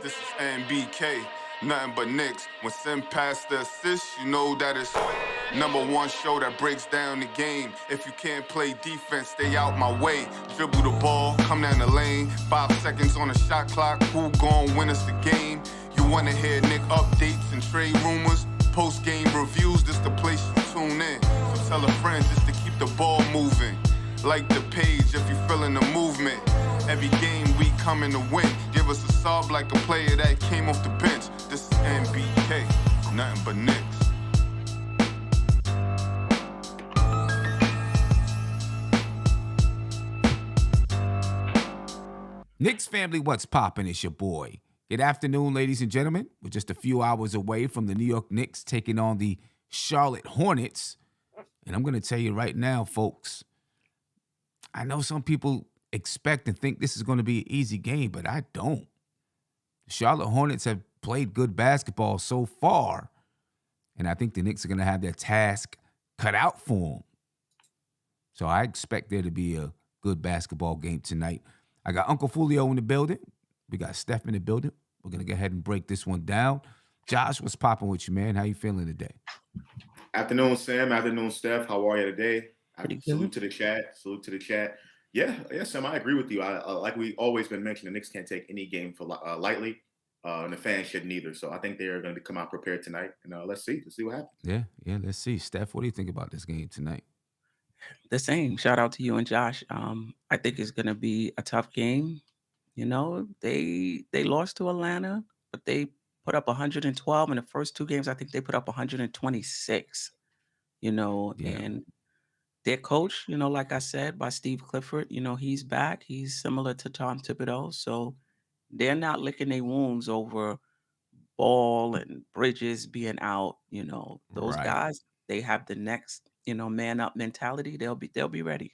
This is NBK, nothing but Knicks. When Sim passed the assist, you know that it's #1 show that breaks down the game. If you can't play defense, stay out my way. Dribble the ball, come down the lane. 5 seconds on the shot clock, who gon' win us the game? You wanna hear Nick updates and trade rumors? Post-game reviews, this the place you tune in. So tell a friend just to keep the ball moving. Like the page if you feeling the movement. Every game we coming to win. Give us a sub like a player that came off the bench. This is NBK, nothing but Knicks. Knicks family, what's poppin'? It's your boy. Good afternoon, ladies and gentlemen. We're just a few hours away from the New York Knicks taking on the Charlotte Hornets. And I'm going to tell you right now, folks, I know some people expect and think this is going to be an easy game, but I don't. The Charlotte Hornets have played good basketball so far, and I think the Knicks are going to have their task cut out for them. So I expect there to be a good basketball game tonight. I got Uncle Fulio in the building. We got Steph in the building. We're going to go ahead and break this one down. Josh, what's popping with you, man? How you feeling today? Afternoon, Sam. Afternoon, Steph. How are you today? Pretty good. Salute to the chat. Salute to the chat. Yeah, Sam, I agree with you. Like we always been mentioning, the Knicks can't take any game for lightly, and the fans shouldn't either. So I think they are going to come out prepared tonight, and let's see what happens. Yeah, let's see. Steph, what do you think about this game tonight? The same. Shout out to you and Josh. I think it's gonna be a tough game. You know, they lost to Atlanta, but they put up 112 in the first 2 games. I think they put up 126. Yeah. And their coach, like I said, by Steve Clifford, he's back. He's similar to Tom Thibodeau, so they're not licking their wounds over Ball and Bridges being out. Those Right. guys, they have the next, man up mentality. They'll be ready.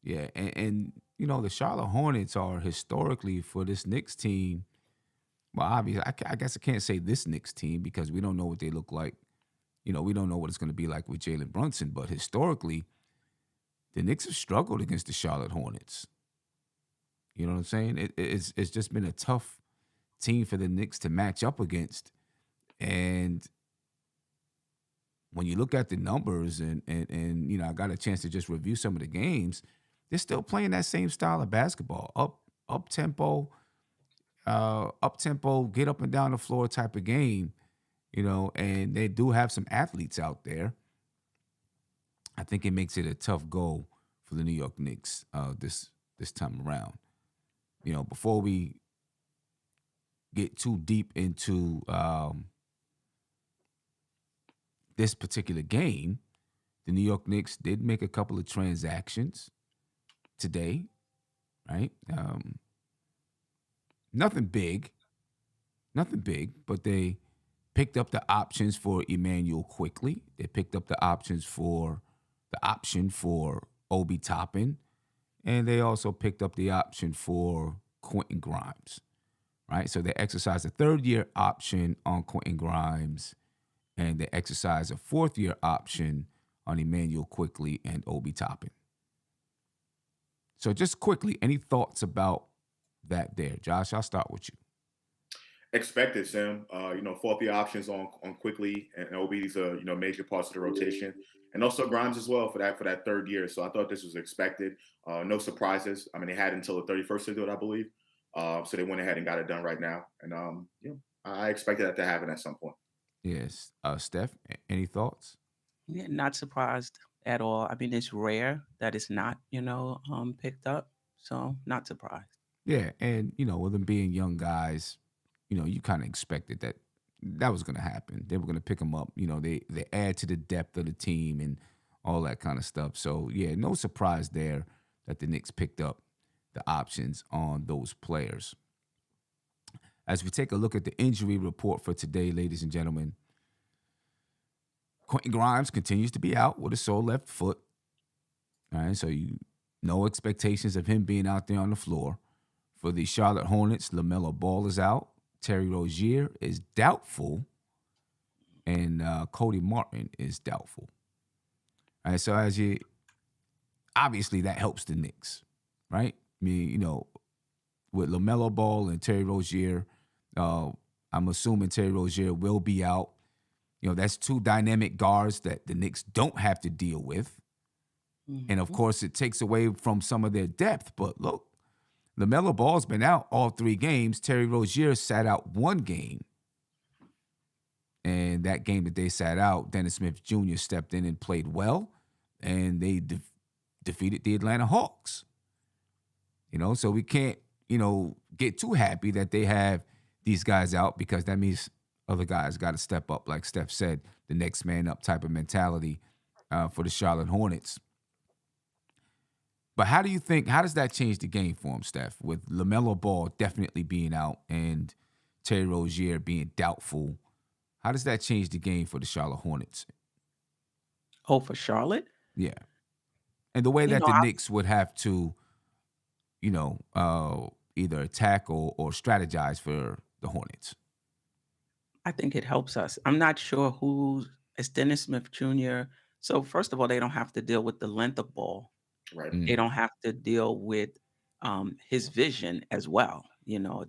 Yeah, and the Charlotte Hornets are historically for this Knicks team. Well, obviously, I guess I can't say this Knicks team because we don't know what they look like. We don't know what it's going to be like with Jalen Brunson. But historically, the Knicks have struggled against the Charlotte Hornets. You know what I'm saying? It's just been a tough team for the Knicks to match up against. And when you look at the numbers and I got a chance to just review some of the games, they're still playing that same style of basketball, up tempo, get up and down the floor type of game, and they do have some athletes out there. I think it makes it a tough goal for the New York Knicks this time around. Before we get too deep into this particular game, the New York Knicks did make a couple of transactions today, right? Nothing big, but they picked up the options for Emmanuel Quickly. They picked up the option for Obi Toppin, and they also picked up the option for Quentin Grimes, right? So they exercised a 3rd-year option on Quentin Grimes, and they exercised a 4th-year option on Emmanuel Quickly and Obi Toppin. So just quickly, any thoughts about that there? Josh, I'll start with you. Expected, Sam. 4th-year options on Quickly and Obi's major parts of the rotation, and also Grimes as well for that 3rd year. So I thought this was expected. No surprises. I mean, they had until the 31st to do it, I believe. So they went ahead and got it done right now, and I expected that to happen at some point. Yes. Steph, any thoughts? Yeah, not surprised at all. I mean, it's rare that it's not, picked up. So not surprised. Yeah, and with them being young guys, you kind of expected that was going to happen. They were going to pick them up. They add to the depth of the team and all that kind of stuff. So yeah, no surprise there that the Knicks picked up the options on those players. As we take a look at the injury report for today, ladies and gentlemen, Quentin Grimes continues to be out with a sore left foot. All right, so no expectations of him being out there on the floor. For the Charlotte Hornets, LaMelo Ball is out. Terry Rozier is doubtful. And Cody Martin is doubtful. All right, so obviously that helps the Knicks, right? I mean, with LaMelo Ball and Terry Rozier, I'm assuming Terry Rozier will be out. That's two dynamic guards that the Knicks don't have to deal with. And of Mhm. course, it takes away from some of their depth. But look, LaMelo Ball's been out all 3 games. Terry Rozier sat out 1 game. And that game that they sat out, Dennis Smith Jr. stepped in and played well. And they defeated the Atlanta Hawks. So we can't, get too happy that they have these guys out, because that means other guys got to step up, like Steph said, the next man up type of mentality for the Charlotte Hornets. But how does that change the game for him, Steph, with LaMelo Ball definitely being out and Terry Rozier being doubtful? How does that change the game for the Charlotte Hornets? Oh, for Charlotte? Yeah. And the way You that know, the I Knicks would have to, either attack or strategize for the Hornets. I think it helps us. I'm not sure it's Dennis Smith Jr. So first of all, they don't have to deal with the length of ball. Right. They don't have to deal with his vision as well.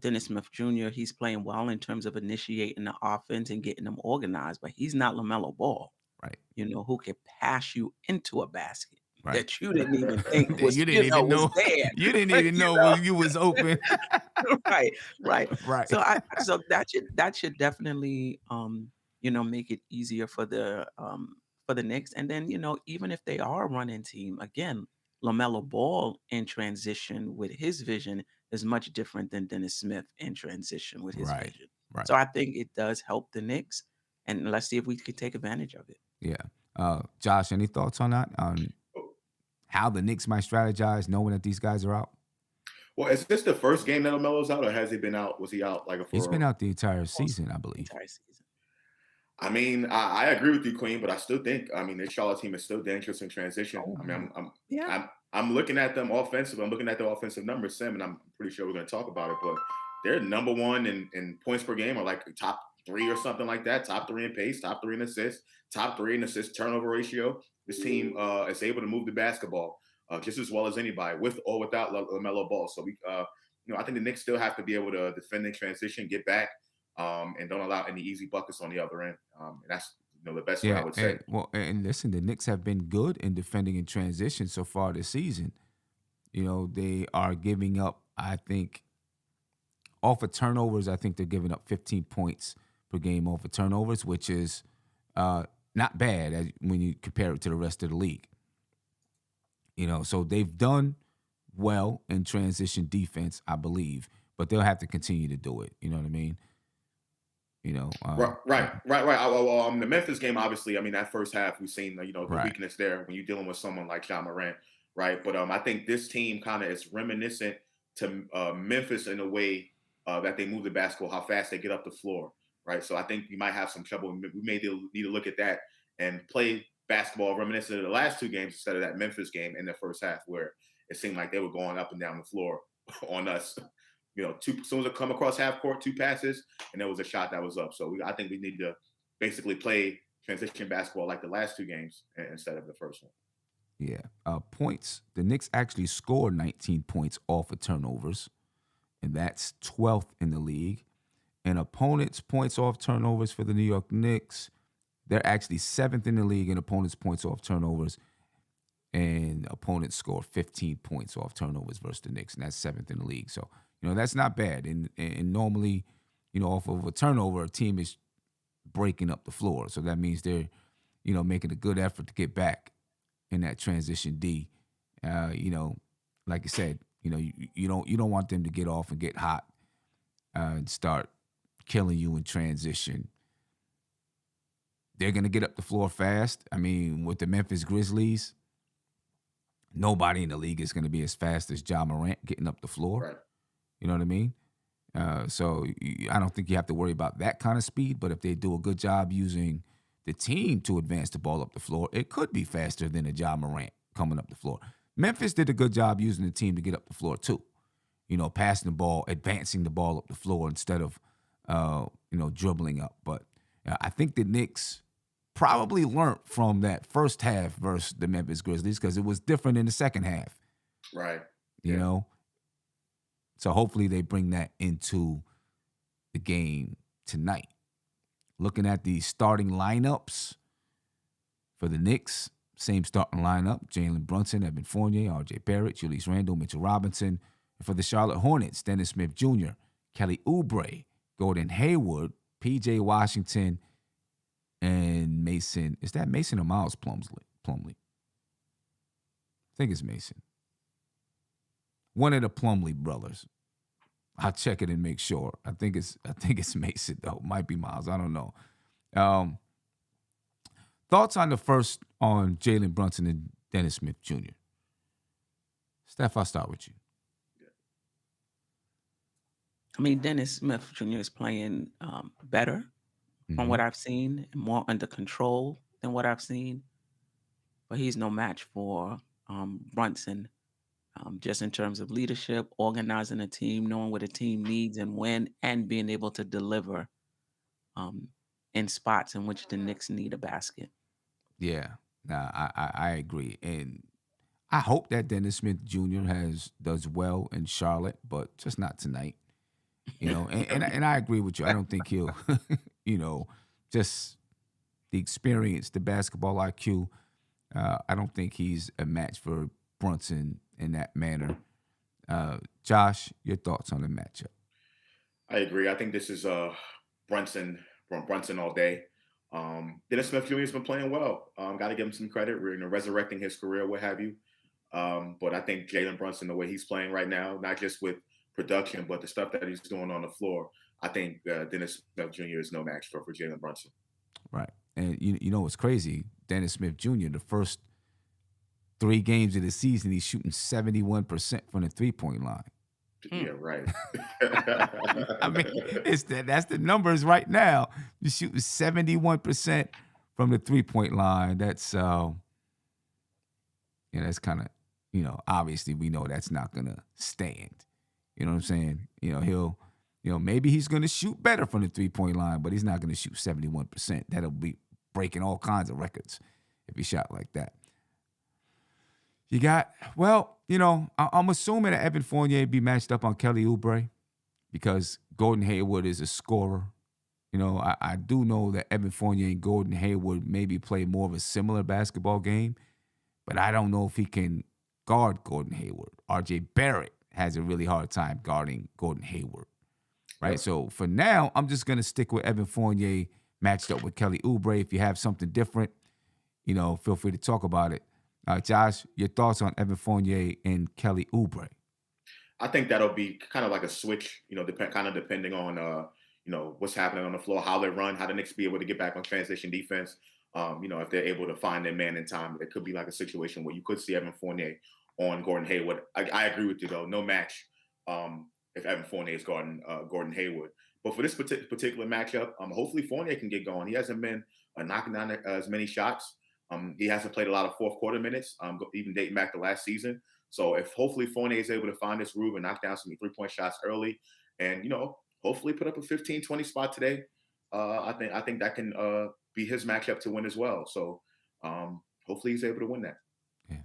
Dennis Smith Jr., he's playing well in terms of initiating the offense and getting them organized, but he's not LaMelo Ball, Right. Who could pass you into a basket Right. that you didn't even think was, You didn't even was know. there. You didn't even know you was open. Right, right. Right. So that should definitely make it easier for the Knicks. And then, even if they are a running team, again, LaMelo Ball in transition with his vision is much different than Dennis Smith in transition with his Right. vision. Right. So I think it does help the Knicks, and let's see if we can take advantage of it. Yeah. Josh, any thoughts on that? On how the Knicks might strategize knowing that these guys are out? Well, is this the first game that LaMelo's out, or has he been out? Was he out like He's been out the entire season, I believe. Entire season. I mean, I agree with you, Queen, but I still think, the Charlotte team is still dangerous in transition. Oh, I mean, yeah. I'm looking at them offensive. I'm looking at the offensive numbers, Sam, and I'm pretty sure we're going to talk about it. But they're number 1 in points per game, or like top 3 or something like that. Top 3 in pace, top 3 in assists, top 3 in assist turnover ratio. This team is able to move the basketball just as well as anybody, with or without LaMelo Ball. So I think the Knicks still have to be able to defend in transition, get back, and don't allow any easy buckets on the other end. And that's the best way I would say. And listen, the Knicks have been good in defending in transition so far this season. They are giving up, I think, off of turnovers. I think they're giving up 15 points per game off of turnovers, which is not bad when you compare it to the rest of the league. So they've done well in transition defense, I believe, but they'll have to continue to do it. You know what I mean? Right. The Memphis game, obviously, that first half we've seen the Right. weakness there when you're dealing with someone like Ja Morant, right? But I think this team kind of is reminiscent to Memphis in a way that they move the basketball, how fast they get up the floor, right? So I think you might have some trouble. We may need to look at that and play basketball reminiscent of the last 2 games instead of that Memphis game in the first half, where it seemed like they were going up and down the floor on us. As soon as it come across half court, 2 passes, and there was a shot that was up. So I think we need to basically play transition basketball like the last 2 games instead of the first one. Yeah. Points. The Knicks actually scored 19 points off of turnovers, and that's 12th in the league. And opponents' points off turnovers for the New York Knicks, they're actually 7th in the league in opponents' points off turnovers, and opponents score 15 points off turnovers versus the Knicks, and that's 7th in the league. So, that's not bad. And normally, off of a turnover, a team is breaking up the floor. So that means they're, making a good effort to get back in that transition D. Like I said, you don't want them to get off and get hot and start killing you in transition. They're going to get up the floor fast. With the Memphis Grizzlies, nobody in the league is going to be as fast as Ja Morant getting up the floor. Right. You know what I mean? So I don't think you have to worry about that kind of speed, but if they do a good job using the team to advance the ball up the floor, it could be faster than a Ja Morant coming up the floor. Memphis did a good job using the team to get up the floor too. Passing the ball, advancing the ball up the floor instead of, dribbling up. But I think the Knicks probably learned from that first half versus the Memphis Grizzlies, because it was different in the second half. Right. You know? So hopefully they bring that into the game tonight. Looking at the starting lineups for the Knicks, same starting lineup: Jalen Brunson, Evan Fournier, R.J. Barrett, Julius Randle, Mitchell Robinson. And for the Charlotte Hornets, Dennis Smith Jr., Kelly Oubre, Gordon Hayward, P.J. Washington, and Mason. Is that Mason or Miles Plumlee? I think it's Mason. One of the Plumlee brothers. I'll check it and make sure. I think it's Mason though. Might be Miles. I don't know. Thoughts on Jalen Brunson and Dennis Smith Jr. Steph, I'll start with you. I mean, Dennis Smith Jr. is playing better from what I've seen, and more under control than what I've seen. But he's no match for Brunson, just in terms of leadership, organizing a team, knowing what a team needs and when, and being able to deliver in spots in which the Knicks need a basket. Yeah, I agree, and I hope that Dennis Smith Jr. does well in Charlotte, but just not tonight. And I agree with you. I don't think he'll, just the experience, the basketball IQ. I don't think he's a match for Brunson in that manner. Josh, your thoughts on the matchup? I agree. I think this is Brunson all day. Dennis Smith Jr. has been playing well. Got to give him some credit. We're resurrecting his career, what have you. But I think Jalen Brunson, the way he's playing right now, not just with production, but the stuff that he's doing on the floor, I think Dennis Smith Jr. is no match for Jalen Brunson. Right. And you know what's crazy? Dennis Smith Jr., the first 3 games of the season, he's shooting 71% from the 3-point line. Yeah, right. I mean, that's the numbers right now. You're shooting 71% from the 3-point line. That's that's kind of, obviously we know that's not gonna stand. You know what I'm saying? He'll, maybe he's gonna shoot better from the 3-point line, but he's not gonna shoot 71%. That'll be breaking all kinds of records if he shot like that. You got, I'm assuming that Evan Fournier be matched up on Kelly Oubre because Gordon Hayward is a scorer. I do know that Evan Fournier and Gordon Hayward maybe play more of a similar basketball game, but I don't know if he can guard Gordon Hayward. R.J. Barrett has a really hard time guarding Gordon Hayward, right? Yep. So for now, I'm just going to stick with Evan Fournier matched up with Kelly Oubre. If you have something different, feel free to talk about it. Josh, your thoughts on Evan Fournier and Kelly Oubre? I think that'll be kind of like a switch, depending on, what's happening on the floor, how they run, how the Knicks be able to get back on transition defense. If they're able to find their man in time, it could be like a situation where you could see Evan Fournier on Gordon Hayward. I agree with you, though. No match if Evan Fournier is guarding Gordon Hayward. But for this particular matchup, hopefully Fournier can get going. He hasn't been knocking down as many shots. He hasn't played a lot of fourth quarter minutes, even dating back to last season. So if hopefully Fournier is able to find this groove and knock down some 3-point shots early and, hopefully put up a 15-20 spot today, I think that can be his matchup to win as well. So hopefully he's able to win that. Yeah.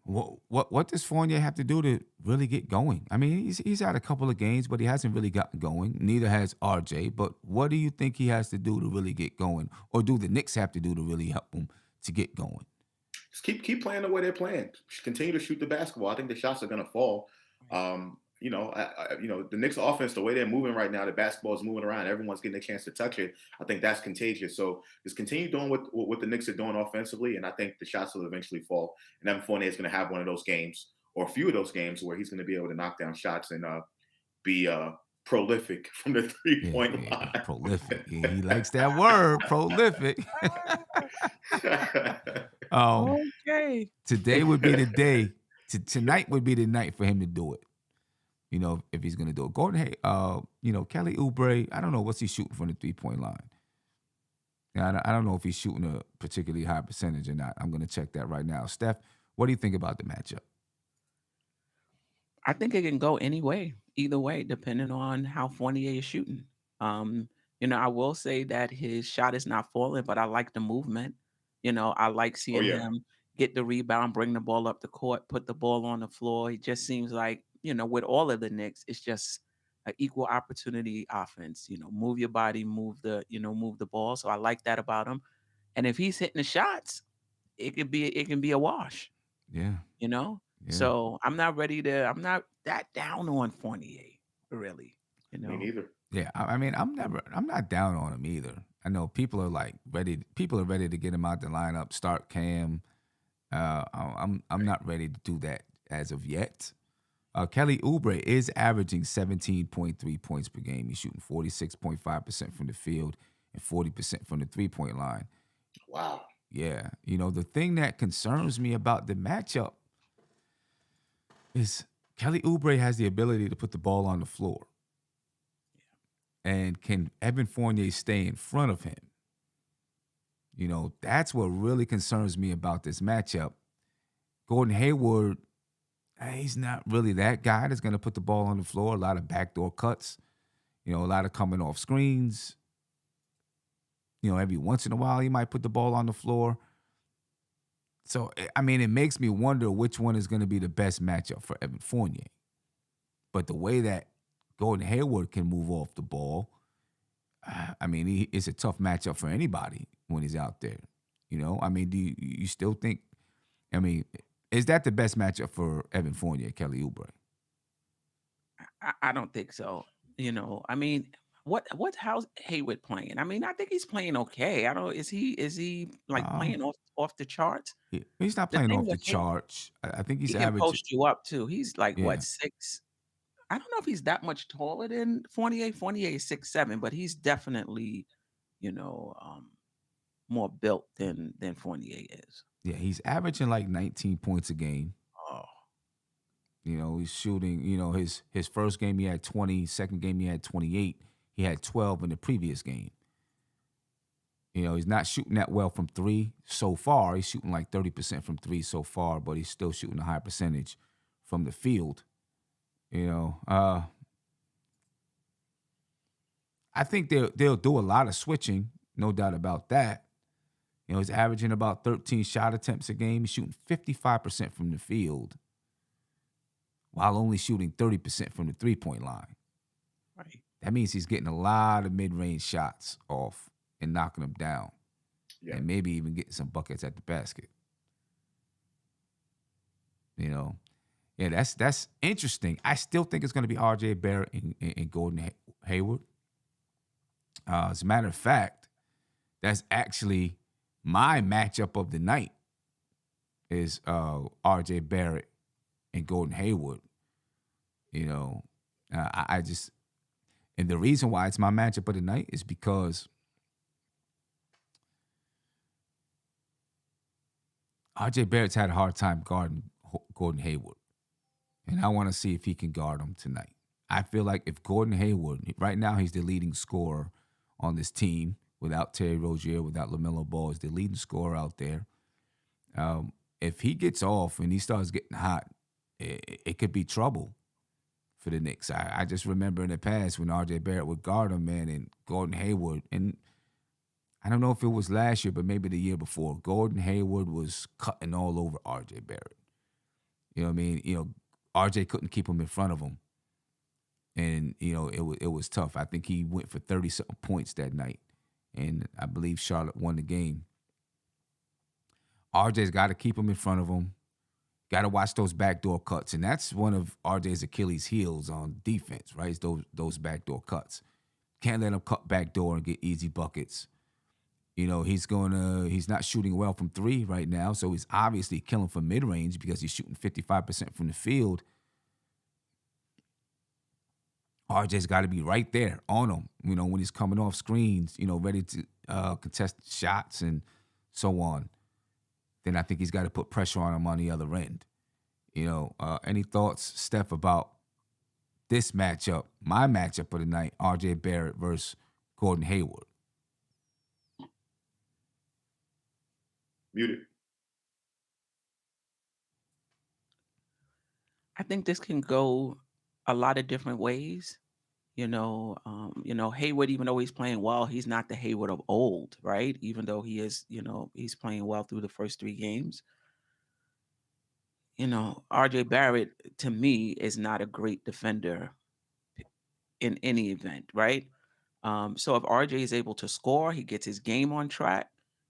What does Fournier have to do to really get going? I mean, he's had a couple of games, but he hasn't really gotten going. Neither has RJ. But what do you think he has to do to really get going? Or do the Knicks have to do to really help him to get going? Just keep playing the way they're playing. Continue to shoot the basketball. I think the shots are going to fall. The Knicks offense, the way they're moving right now, the basketball is moving around. Everyone's getting a chance to touch it. I think that's contagious. So just continue doing what the Knicks are doing offensively, and I think the shots will eventually fall. And Evan Fournier is going to have one of those games, or a few of those games, where he's going to be able to knock down shots and be prolific from the 3-point line. Prolific. He likes that word, prolific. Okay. Today would be the day. Tonight would be the night for him to do it. If he's going to do it. Gordon, Kelly Oubre, I don't know what's he shooting from the 3-point line. Yeah, I don't know if he's shooting a particularly high percentage or not. I'm going to check that right now. Steph, what do you think about the matchup? I think it can go either way, depending on how Fournier is shooting. I will say that his shot is not falling, but I like the movement. I like seeing him get the rebound, bring the ball up the court, put the ball on the floor. It just seems like, with all of the Knicks, it's just an equal opportunity offense. Move your body, move the ball. So I like that about him. And if he's hitting the shots, it can be a wash. Yeah, You know. yeah. So I'm not that down on Fournier, really. You Me know. neither. Yeah, I mean, I'm not down on him either. I know people are ready to get him out the lineup, start Cam. I'm not ready to do that as of yet. Kelly Oubre is averaging 17.3 points per game. He's shooting 46.5% from the field and 40% from the 3-point line. Wow. Yeah, the thing that concerns me about the matchup is Kelly Oubre has the ability to put the ball on the floor. And can Evan Fournier stay in front of him? That's what really concerns me about this matchup. Gordon Hayward, he's not really that guy that's going to put the ball on the floor. A lot of backdoor cuts, a lot of coming off screens. Every once in a while, he might put the ball on the floor. So, I mean, it makes me wonder which one is going to be the best matchup for Evan Fournier. But the way that Gordon Hayward can move off the ball, I mean, it's a tough matchup for anybody when he's out there. I mean, do you still think? I mean, is that the best matchup for Evan Fournier, Kelly Oubre? I don't think so. I mean, how's Hayward playing? I mean, I think he's playing okay. I don't is he like Um, playing off the charts? he's not The playing thing off the with Hay charts. I think he he's can averaging. post you up too. He's like what, Yeah, 6? I don't know if he's that much taller than Fournier. Fournier is 6'7", but he's definitely, you know, um, more built than Fournier is. yeah, he's averaging like 19 points a game. Oh, He's shooting. His first game he had 20. Second game he had 28. He had 12 in the previous game. He's not shooting that well from three so far. He's shooting like 30% from three so far, but he's still shooting a high percentage from the field. You know, uh, I think they'll do a lot of switching, no doubt about that. He's averaging about 13 shot attempts a game. He's shooting 55% from the field, while only shooting 30% from the 3-point line. right. That means he's getting a lot of mid-range shots off and knocking them down, Yeah. and maybe even getting some buckets at the basket. You know, yeah, that's interesting. I still think it's going to be R.J. Barrett and Gordon Hayward. As a matter of fact, that's actually my matchup of the night is R.J. Barrett and Gordon Hayward. You know, I just and the reason why it's my matchup of the night is because R.J. Barrett's had a hard time guarding Gordon Hayward, and I want to see if he can guard him tonight. I feel like if Gordon Hayward, right now he's the leading scorer on this team without Terry Rozier, without LaMelo Ball, is the leading scorer out there. If he gets off and he starts getting hot, it could be trouble for the Knicks. I just remember in the past when R.J. Barrett would guard him, man, and Gordon Hayward, and I don't know if it was last year, but maybe the year before, Gordon Hayward was cutting all over R.J. Barrett. You know what I mean? R.J. couldn't keep him in front of him. And, it was tough. I think he went for 30-something points that night. And I believe Charlotte won the game. RJ's got to keep him in front of him. Got to watch those backdoor cuts. And that's one of RJ's Achilles' heels on defense, right? Is those backdoor cuts. Can't let him cut backdoor and get easy buckets. He's not shooting well from three right now. So he's obviously killing from mid-range because he's shooting 55% from the field. RJ's got to be right there on him, when he's coming off screens, ready to contest shots and so on. Then I think he's got to put pressure on him on the other end. Any thoughts, Steph, about this matchup, my matchup of the night, RJ Barrett versus Gordon Hayward? Muted. I think this can go a lot of different ways. Hayward, even though he's playing well, he's not the Hayward of old, right? Even though he is, he's playing well through the first 3 games. RJ Barrett to me is not a great defender in any event, right? So if RJ is able to score, he gets his game on track,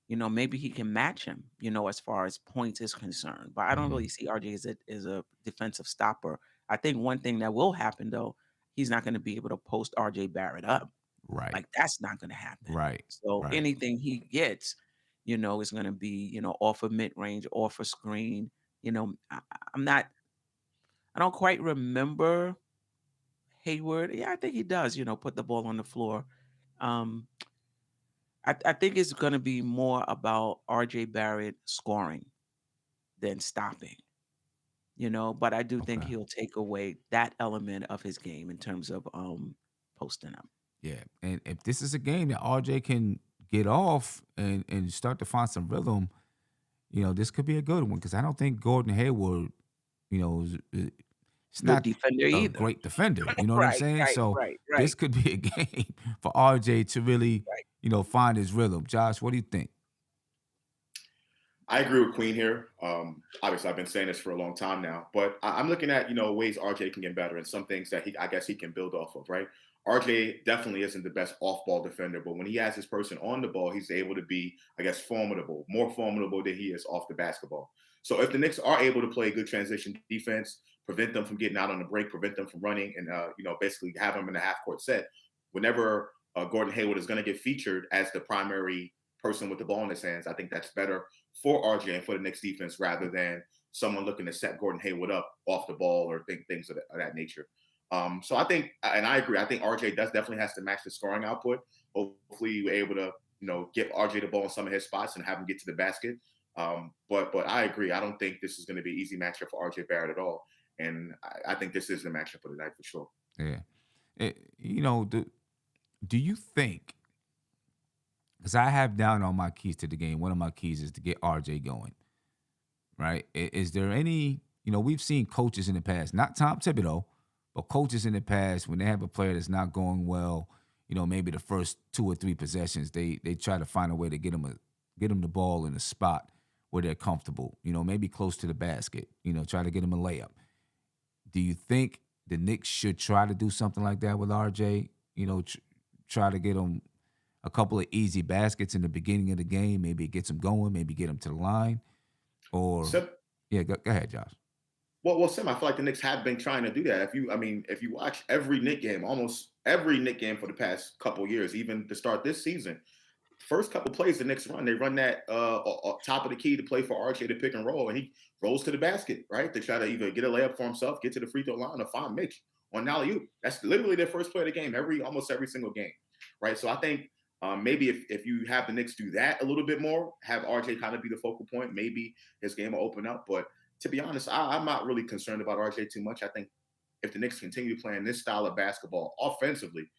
maybe he can match him, as far as points is concerned. But I don't Mhm. really see RJ as a defensive stopper. I think one thing that will happen though, he's not going to be able to post RJ Barrett up. Right. Like that's not going to happen. Right. So Right. anything he gets, is going to be, off of mid range, off a screen. I'm not. I don't quite remember Hayward. Yeah, I think he does. Put the ball on the floor. Um, I think it's gonna be more about RJ Barrett scoring than stopping, but I do think Okay. he'll take away that element of his game in terms of posting up. Yeah. And if this is a game that RJ can get off and start to find some rhythm, this could be a good one because I don't think Gordon Hayward, it's Good not defender a either. great defender. You know what I'm Right, saying? right, So right, this right, could be a game for RJ to really, right. find his rhythm. Josh, what do you think? I agree with Queen here. Obviously, I've been saying this for a long time now, but I'm looking at ways RJ can get better and some things that I guess he can build off of. Right, RJ definitely isn't the best off-ball defender, but when he has his person on the ball, he's able to be, I guess, formidable, more formidable than he is off the basketball. So if the Knicks are able to play good transition defense, prevent them from getting out on the break, prevent them from running, and basically have them in a half-court set, whenever Gordon Hayward is going to get featured as the primary person with the ball in his hands, I think that's better for RJ and for the Knicks defense rather than someone looking to set Gordon Hayward up off the ball or things of that nature. So I think, and I agree, I think RJ definitely has to match the scoring output. Hopefully we're able to, get RJ the ball in some of his spots and have him get to the basket. But I agree. I don't think this is going to be an easy matchup for RJ Barrett at all. And I think this is the matchup of the night for sure. Yeah. Do you think, because I have down on my keys to the game, one of my keys is to get RJ going, right? Is there any, we've seen coaches in the past, not Tom Thibodeau, but coaches in the past, when they have a player that's not going well, maybe the first 2 or 3 possessions, they try to find a way to get them the ball in a spot where they're comfortable, maybe close to the basket, try to get them a layup. Do you think the Knicks should try to do something like that with RJ? Try to get him a couple of easy baskets in the beginning of the game, maybe it gets him going, maybe get him to the line, or So, yeah, go ahead, Josh. well, Sam, I feel like the Knicks have been trying to do that. If you watch every Knick game, almost every Knick game for the past couple of years, even to start this season, first couple plays the Knicks run, they run that top of the key to play for RJ to pick and roll, and he rolls to the basket, right? They try to either get a layup for himself, get to the free throw line, or find Mitch on alley oop. That's literally their first play of the game, almost every single game, right? So I think maybe if you have the Knicks do that a little bit more, have RJ kind of be the focal point, maybe his game will open up. But to be honest, I'm not really concerned about RJ too much. I think if the Knicks continue playing this style of basketball offensively,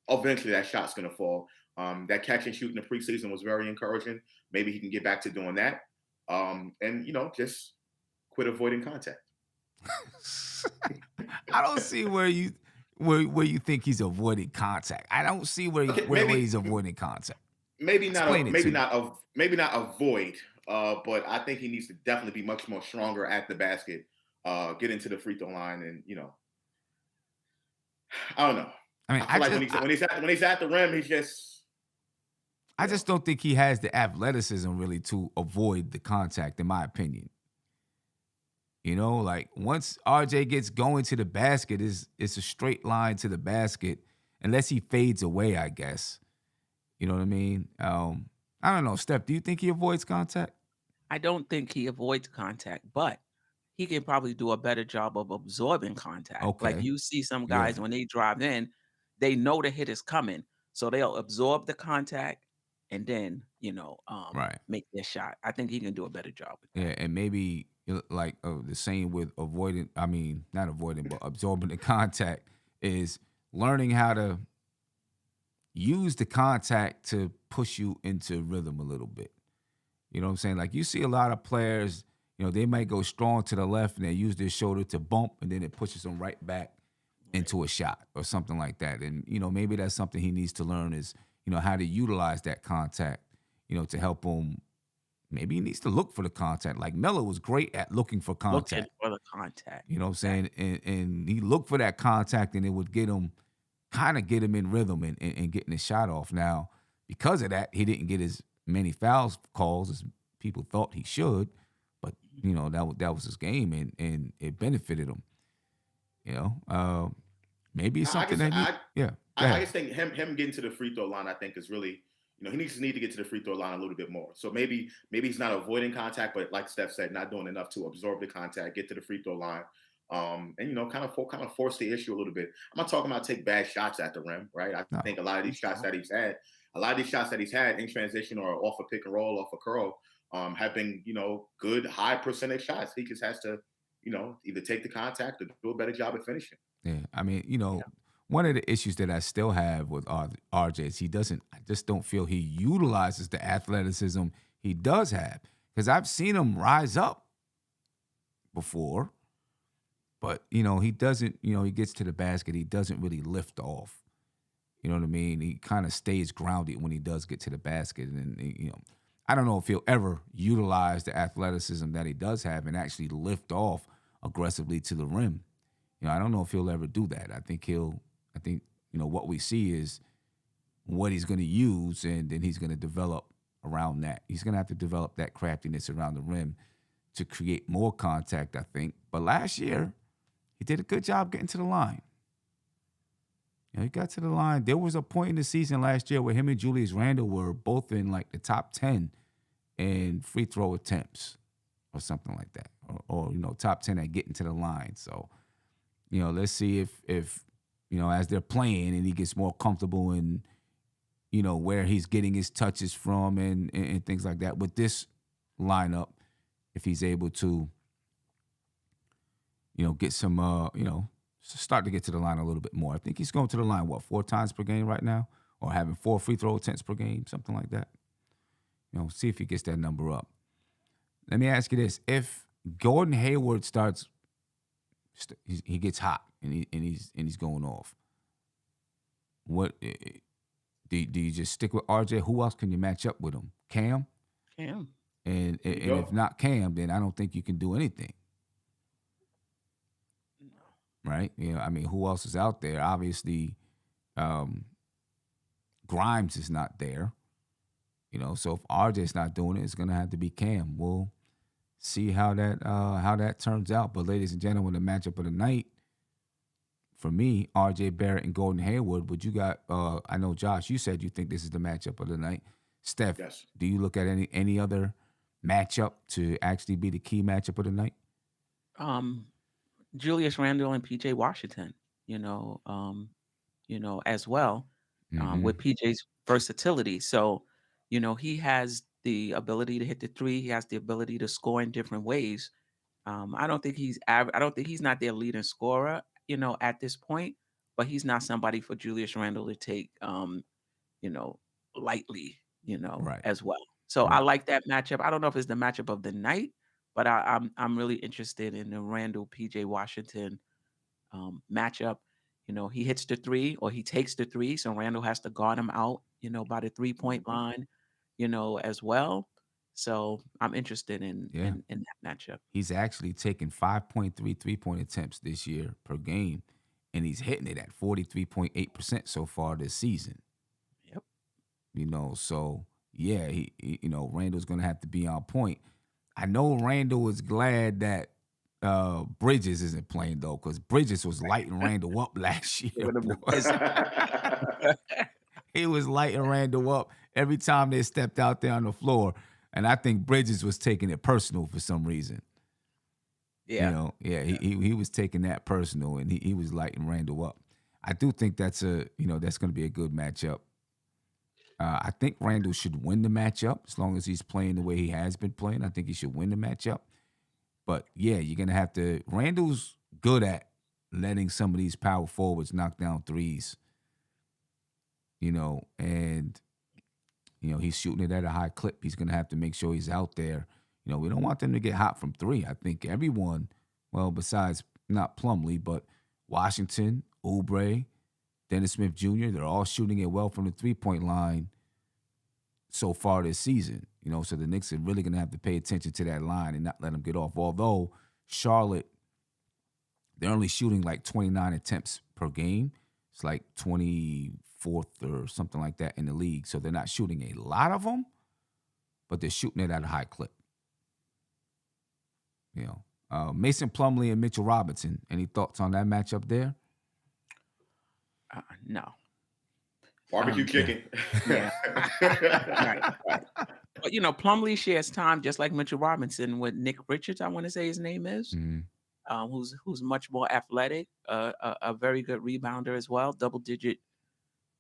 eventually that shot's going to fall. That catch and shoot in the preseason was very encouraging. Maybe he can get back to doing that. And just quit avoiding contact. I don't see where you think he's avoiding contact. I don't see where he's avoiding contact. Maybe Explain it to me. maybe not avoid. But I think he needs to definitely be much more stronger at the basket, get into the free throw line, and I don't know. I mean, I feel like when he's at the rim, he's just. I just don't think he has the athleticism really to avoid the contact, in my opinion. Like once RJ gets going to the basket, it's a straight line to the basket, unless he fades away, I guess. You know what I mean? I don't know. Steph, do you think he avoids contact? I don't think he avoids contact, but he can probably do a better job of absorbing contact. Like Okay. you see some Yeah. guys when they drive in, they know the hit is coming, so they'll absorb the contact and then Right. make their shot. I think he can do a better job with Yeah, that. and maybe like the same with avoiding. I mean, not avoiding, but absorbing the contact is learning how to use the contact to push you into rhythm a little bit. You know what I'm saying? Like you see a lot of players, they might go strong to the left and they use their shoulder to bump, and then it pushes them right back into a shot or something like that. And maybe that's something he needs to learn is how to utilize that contact, to help him. Maybe he needs to look for the contact. Like Melo was great at looking for Looking contact. for the contact. You know what I'm saying? And he looked for that contact, and it would get him kind of get him in rhythm and getting his shot off. Now, because of that, he didn't get as many fouls calls as people thought he should. But that was his game, and it benefited him. Maybe it's something yeah. I just think him getting to the free throw line, I think, is really, he needs to get to the free throw line a little bit more. So maybe he's not avoiding contact, but like Steph said, not doing enough to absorb the contact, get to the free throw line, and kind of force the issue a little bit. I'm not talking about take bad shots at the rim, right? I think a lot of these shots that he's had in transition or off a pick and roll, off a curl, have been good high percentage shots. He just has to either take the contact or do a better job at finishing. Yeah, I mean, one of the issues that I still have with RJ is I just don't feel he utilizes the athleticism he does have. Because I've seen him rise up before, but, he doesn't, he gets to the basket, he doesn't really lift off. You know what I mean? He kind of stays grounded when he does get to the basket. And, I don't know if he'll ever utilize the athleticism that he does have and actually lift off aggressively to the rim. I don't know if he'll ever do that. I think what we see is what he's going to use, and then he's going to develop around that. He's going to have to develop that craftiness around the rim to create more contact, I think. But last year, he did a good job getting to the line. He got to the line. There was a point in the season last year where him and Julius Randle were both in like the top 10 in free throw attempts or something like that, or top 10 at getting to the line. So, let's see if as they're playing and he gets more comfortable in, where he's getting his touches from and things like that with this lineup, if he's able to, get some, start to get to the line a little bit more. I think he's going to the line, 4 times per game right now, or having 4 free throw attempts per game, something like that. See if he gets that number up. Let me ask you this. If Gordon Hayward he gets hot and he's going off, what do you just stick with RJ? Who else can you match up with him? Cam? Cam. And if not Cam, then I don't think you can do anything. Right? Who else is out there? Obviously, Grimes is not there. So if RJ's not doing it, it's gonna have to be Cam. We'll see how that turns out. But ladies and gentlemen, the matchup of the night, for me, RJ Barrett and Gordon Hayward. But you got I know Josh, you said you think this is the matchup of the night. Steph, yes. Do you look at any other matchup to actually be the key matchup of the night? Julius Randle and PJ Washington, as well, with PJ's versatility. So, he has the ability to hit the three. He has the ability to score in different ways. I don't think he's not their leading scorer, at this point, but he's not somebody for Julius Randle to take, lightly, Right. as well. So Right. I like that matchup. I don't know if it's the matchup of the night, but I'm really interested in the Randle PJ Washington matchup. He hits the three or he takes the three, so Randle has to guard him out, by the 3-point line, as well. So I'm interested in that matchup. He's actually taken 5.3 3-point attempts this year per game, and he's hitting it at 43.8% so far this season. Yep. So yeah, he Randall's gonna have to be on point. I know Randall is glad that Bridges isn't playing though, because Bridges was lighting Randall up last year. He was lighting Randall up every time they stepped out there on the floor. And I think Bridges was taking it personal for some reason. Yeah. He was taking that personal, and he was lighting Randall up. I do think that's going to be a good matchup. I think Randall should win the matchup as long as he's playing the way he has been playing. I think he should win the matchup. But yeah, you're going to have to. Randall's good at letting some of these power forwards knock down threes. And he's shooting it at a high clip. He's going to have to make sure he's out there. We don't want them to get hot from three. I think everyone, well, besides not Plumlee, but Washington, Oubre, Dennis Smith Jr., they're all shooting it well from the 3-point line so far this season. So the Knicks are really going to have to pay attention to that line and not let them get off. Although Charlotte, they're only shooting like 29 attempts per game. It's like 24th or something like that in the league. So they're not shooting a lot of them, but they're shooting it at a high clip. You know, Mason Plumlee and Mitchell Robinson. Any thoughts on that matchup there? No. Barbecue chicken. Yeah. Right. But Plumlee shares time just like Mitchell Robinson with Nick Richards, I want to say his name is, who's much more athletic, a very good rebounder as well, double-digit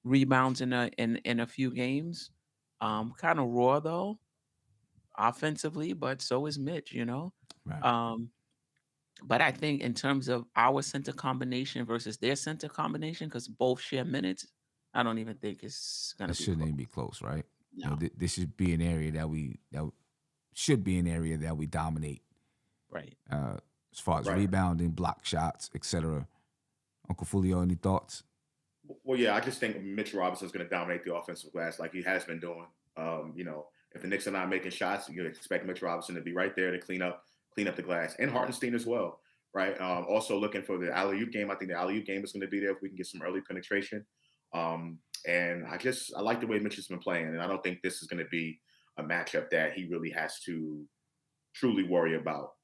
rebounds in a few games. Kind of raw though, offensively, but so is Mitch. Right. But I think in terms of our center combination versus their center combination, because both share minutes, I don't even think it's gonna That be shouldn't close. even be close, right? You know, No. this should be an area that should be an area that we dominate. Right. As far as Right. rebounding, block shots, etc. Uncle Fulio, any thoughts? Well, yeah, I just think Mitchell Robinson's going to dominate the offensive glass like he has been doing. If the Knicks are not making shots, you expect Mitchell Robinson to be right there to clean up the glass, and Hartenstein as well, right? Also looking for the alley-oop game. I think the alley-oop game is going to be there if we can get some early penetration. And I like the way Mitchell's been playing, and I don't think this is going to be a matchup that he really has to truly worry about.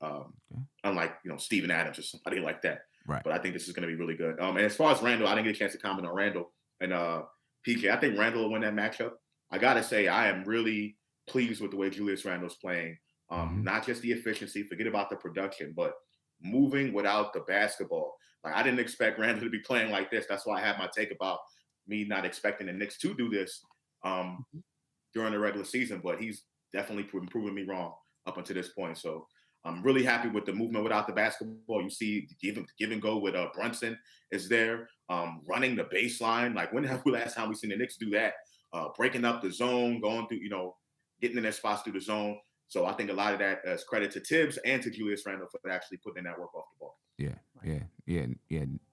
Unlike Steven Adams or somebody like that. Right. But I think this is going to be really good. And as far as Randall, I didn't get a chance to comment on Randall and PK. I think Randall will win that matchup. I got to say, I am really pleased with the way Julius Randle's playing. Not just the efficiency, forget about the production, but moving without the basketball. Like, I didn't expect Randall to be playing like this. That's why I had my take about me not expecting the Knicks to do this during the regular season. But he's definitely proven me wrong up until this point. So I'm really happy with the movement without the basketball. You see give and go with Brunson is there, running the baseline. Like, when have we last time we seen the Knicks do that? Breaking up the zone, going through, getting in their spots through the zone. So I think a lot of that is credit to Tibbs and to Julius Randle for actually putting in that work off the ball. Yeah,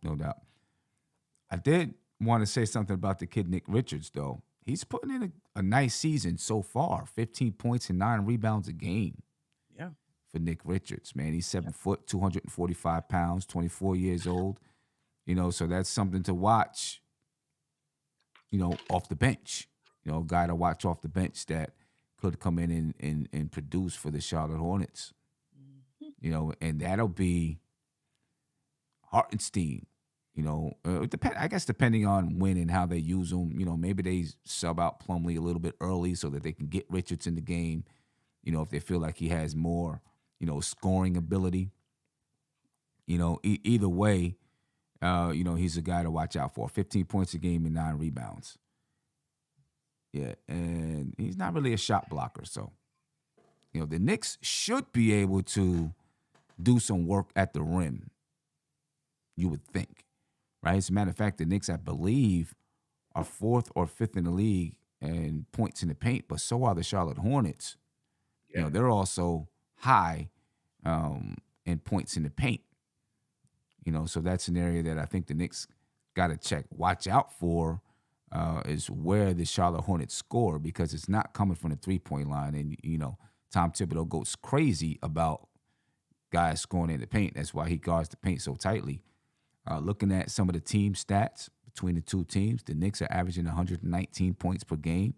no doubt. I did want to say something about the kid Nick Richards, though. He's putting in a nice season so far, 15 points and 9 rebounds a game. Yeah. For Nick Richards, man. He's 7 foot, 245 pounds, 24 years old. So that's something to watch, off the bench. A guy to watch off the bench that could come in and produce for the Charlotte Hornets. And that'll be Hartenstein. I guess depending on when and how they use them, maybe they sub out Plumlee a little bit early so that they can get Richards in the game, if they feel like he has more, scoring ability. Either way, he's a guy to watch out for. 15 points a game and 9 rebounds. Yeah, and he's not really a shot blocker. So, the Knicks should be able to do some work at the rim, you would think, right? As a matter of fact, the Knicks, I believe, are 4th or 5th in the league in points in the paint, but so are the Charlotte Hornets. Yeah. They're also high in points in the paint. So that's an area that I think the Knicks got to watch out for, is where the Charlotte Hornets score, because it's not coming from the 3-point line. And, Tom Thibodeau goes crazy about guys scoring in the paint. That's why he guards the paint so tightly. Looking at some of the team stats between the two teams, the Knicks are averaging 119 points per game.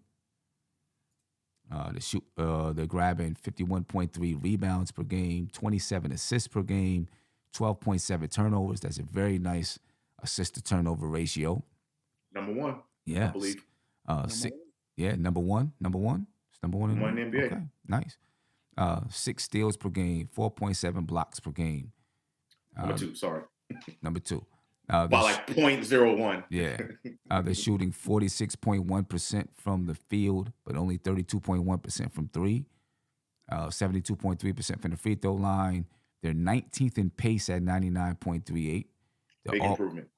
They're grabbing 51.3 rebounds per game, 27 assists per game, 12.7 turnovers. That's a very nice assist-to-turnover ratio. Number one, Yeah, I believe. Number one. It's number one in Number one in the NBA. Okay, nice. 6 steals per game, 4.7 blocks per game. Number 2, sorry. Number 2. By like 0.01. Yeah. They're shooting 46.1% from the field, but only 32.1% from 3. 72.3% from the free throw line. They're 19th in pace at 99.38. Big improvement.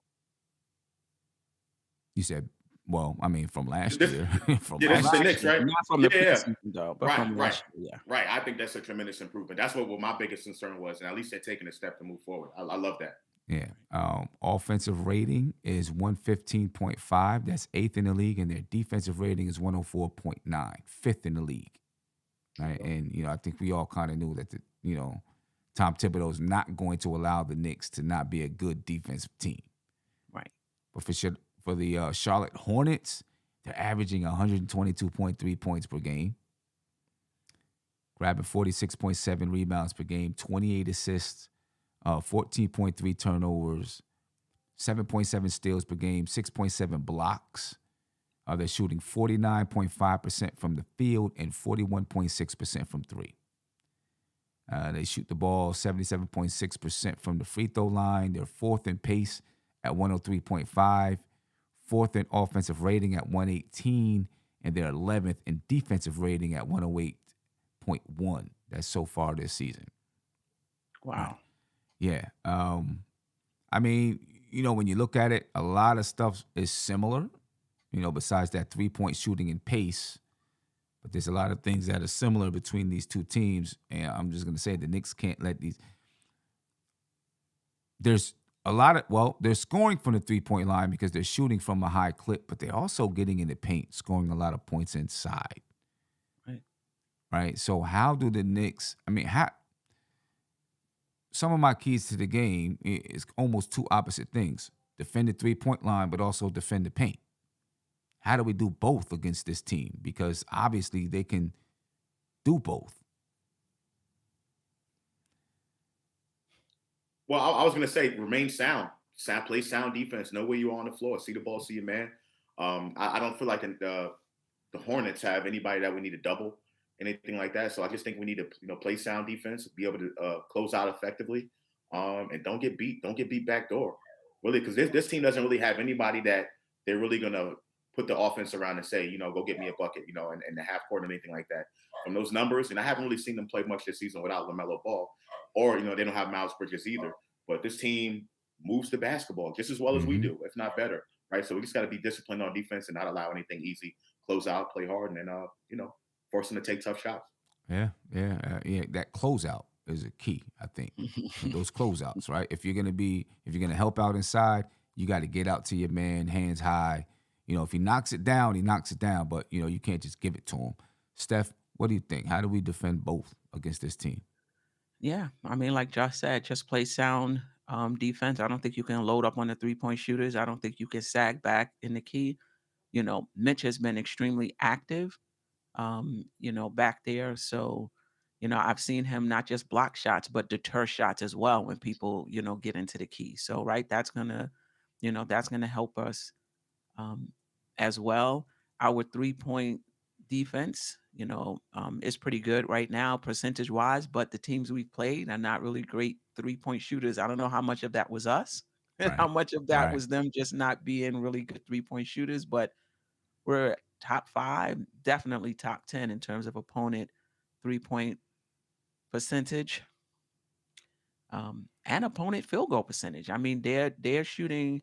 You said, well, I mean, from last year. From that's last the year. Knicks, right? Not from the Yeah. preseason, though, but from last year, yeah. Right. I think that's a tremendous improvement. That's what my biggest concern was, and at least they're taking a step to move forward. I love that. Yeah. Offensive rating is 115.5. That's 8th in the league, and their defensive rating is 104.9, 5th in the league. Right. And, I think we all kind of knew that, Tom Thibodeau is not going to allow the Knicks to not be a good defensive team. Right. But for the Charlotte Hornets, they're averaging 122.3 points per game, grabbing 46.7 rebounds per game, 28 assists, 14.3 turnovers, 7.7 steals per game, 6.7 blocks. They're shooting 49.5% from the field and 41.6% from three. They shoot the ball 77.6% from the free throw line. They're fourth in pace at 103.5, fourth in offensive rating at 118, and they're 11th in defensive rating at 108.1. That's so far this season. Wow. Yeah. I mean, when you look at it, a lot of stuff is similar, besides that 3-point shooting and pace. But there's a lot of things that are similar between these two teams. And I'm just going to say the Knicks can't let these. There's a lot of, they're scoring from the 3-point line because they're shooting from a high clip, but they're also getting in the paint, scoring a lot of points inside. Right. So how do the Knicks, some of my keys to the game is almost two opposite things. Defend the 3-point line, but also defend the paint. How do we do both against this team? Because obviously they can do both. Well, I was going to say remain sound. Play sound defense. Know where you are on the floor. See the ball, see your man. I don't feel like the Hornets have anybody that we need to double, anything like that. So I just think we need to play sound defense, be able to close out effectively, and don't get beat. Don't get beat backdoor, really, because this team doesn't really have anybody that they're really going to put the offense around and say, go get me a bucket, in the half court or anything like that. From those numbers, and I haven't really seen them play much this season without LaMelo Ball, or they don't have Miles Bridges either. But this team moves the basketball just as well as we do, if not better, right? So we just got to be disciplined on defense and not allow anything easy. Close out, play hard, and then force them to take tough shots. Yeah. That closeout is a key, I think. Those closeouts, right? If you're gonna help out inside, you got to get out to your man, hands high. If he knocks it down, he knocks it down. But you can't just give it to him. Steph, what do you think? How do we defend both against this team? Yeah, like Josh said, just play sound defense. I don't think you can load up on the 3-point shooters. I don't think you can sag back in the key. Mitch has been extremely active, back there. So, I've seen him not just block shots, but deter shots as well when people, get into the key. So, right, that's gonna help us as well. Our 3-point defense, is pretty good right now, percentage wise, but the teams we've played are not really great 3-point shooters. I don't know how much of that was us, and how Right. much of that was them just not being really good 3-point shooters, but we're top 5, definitely top 10 in terms of opponent 3-point percentage, and opponent field goal percentage. They're shooting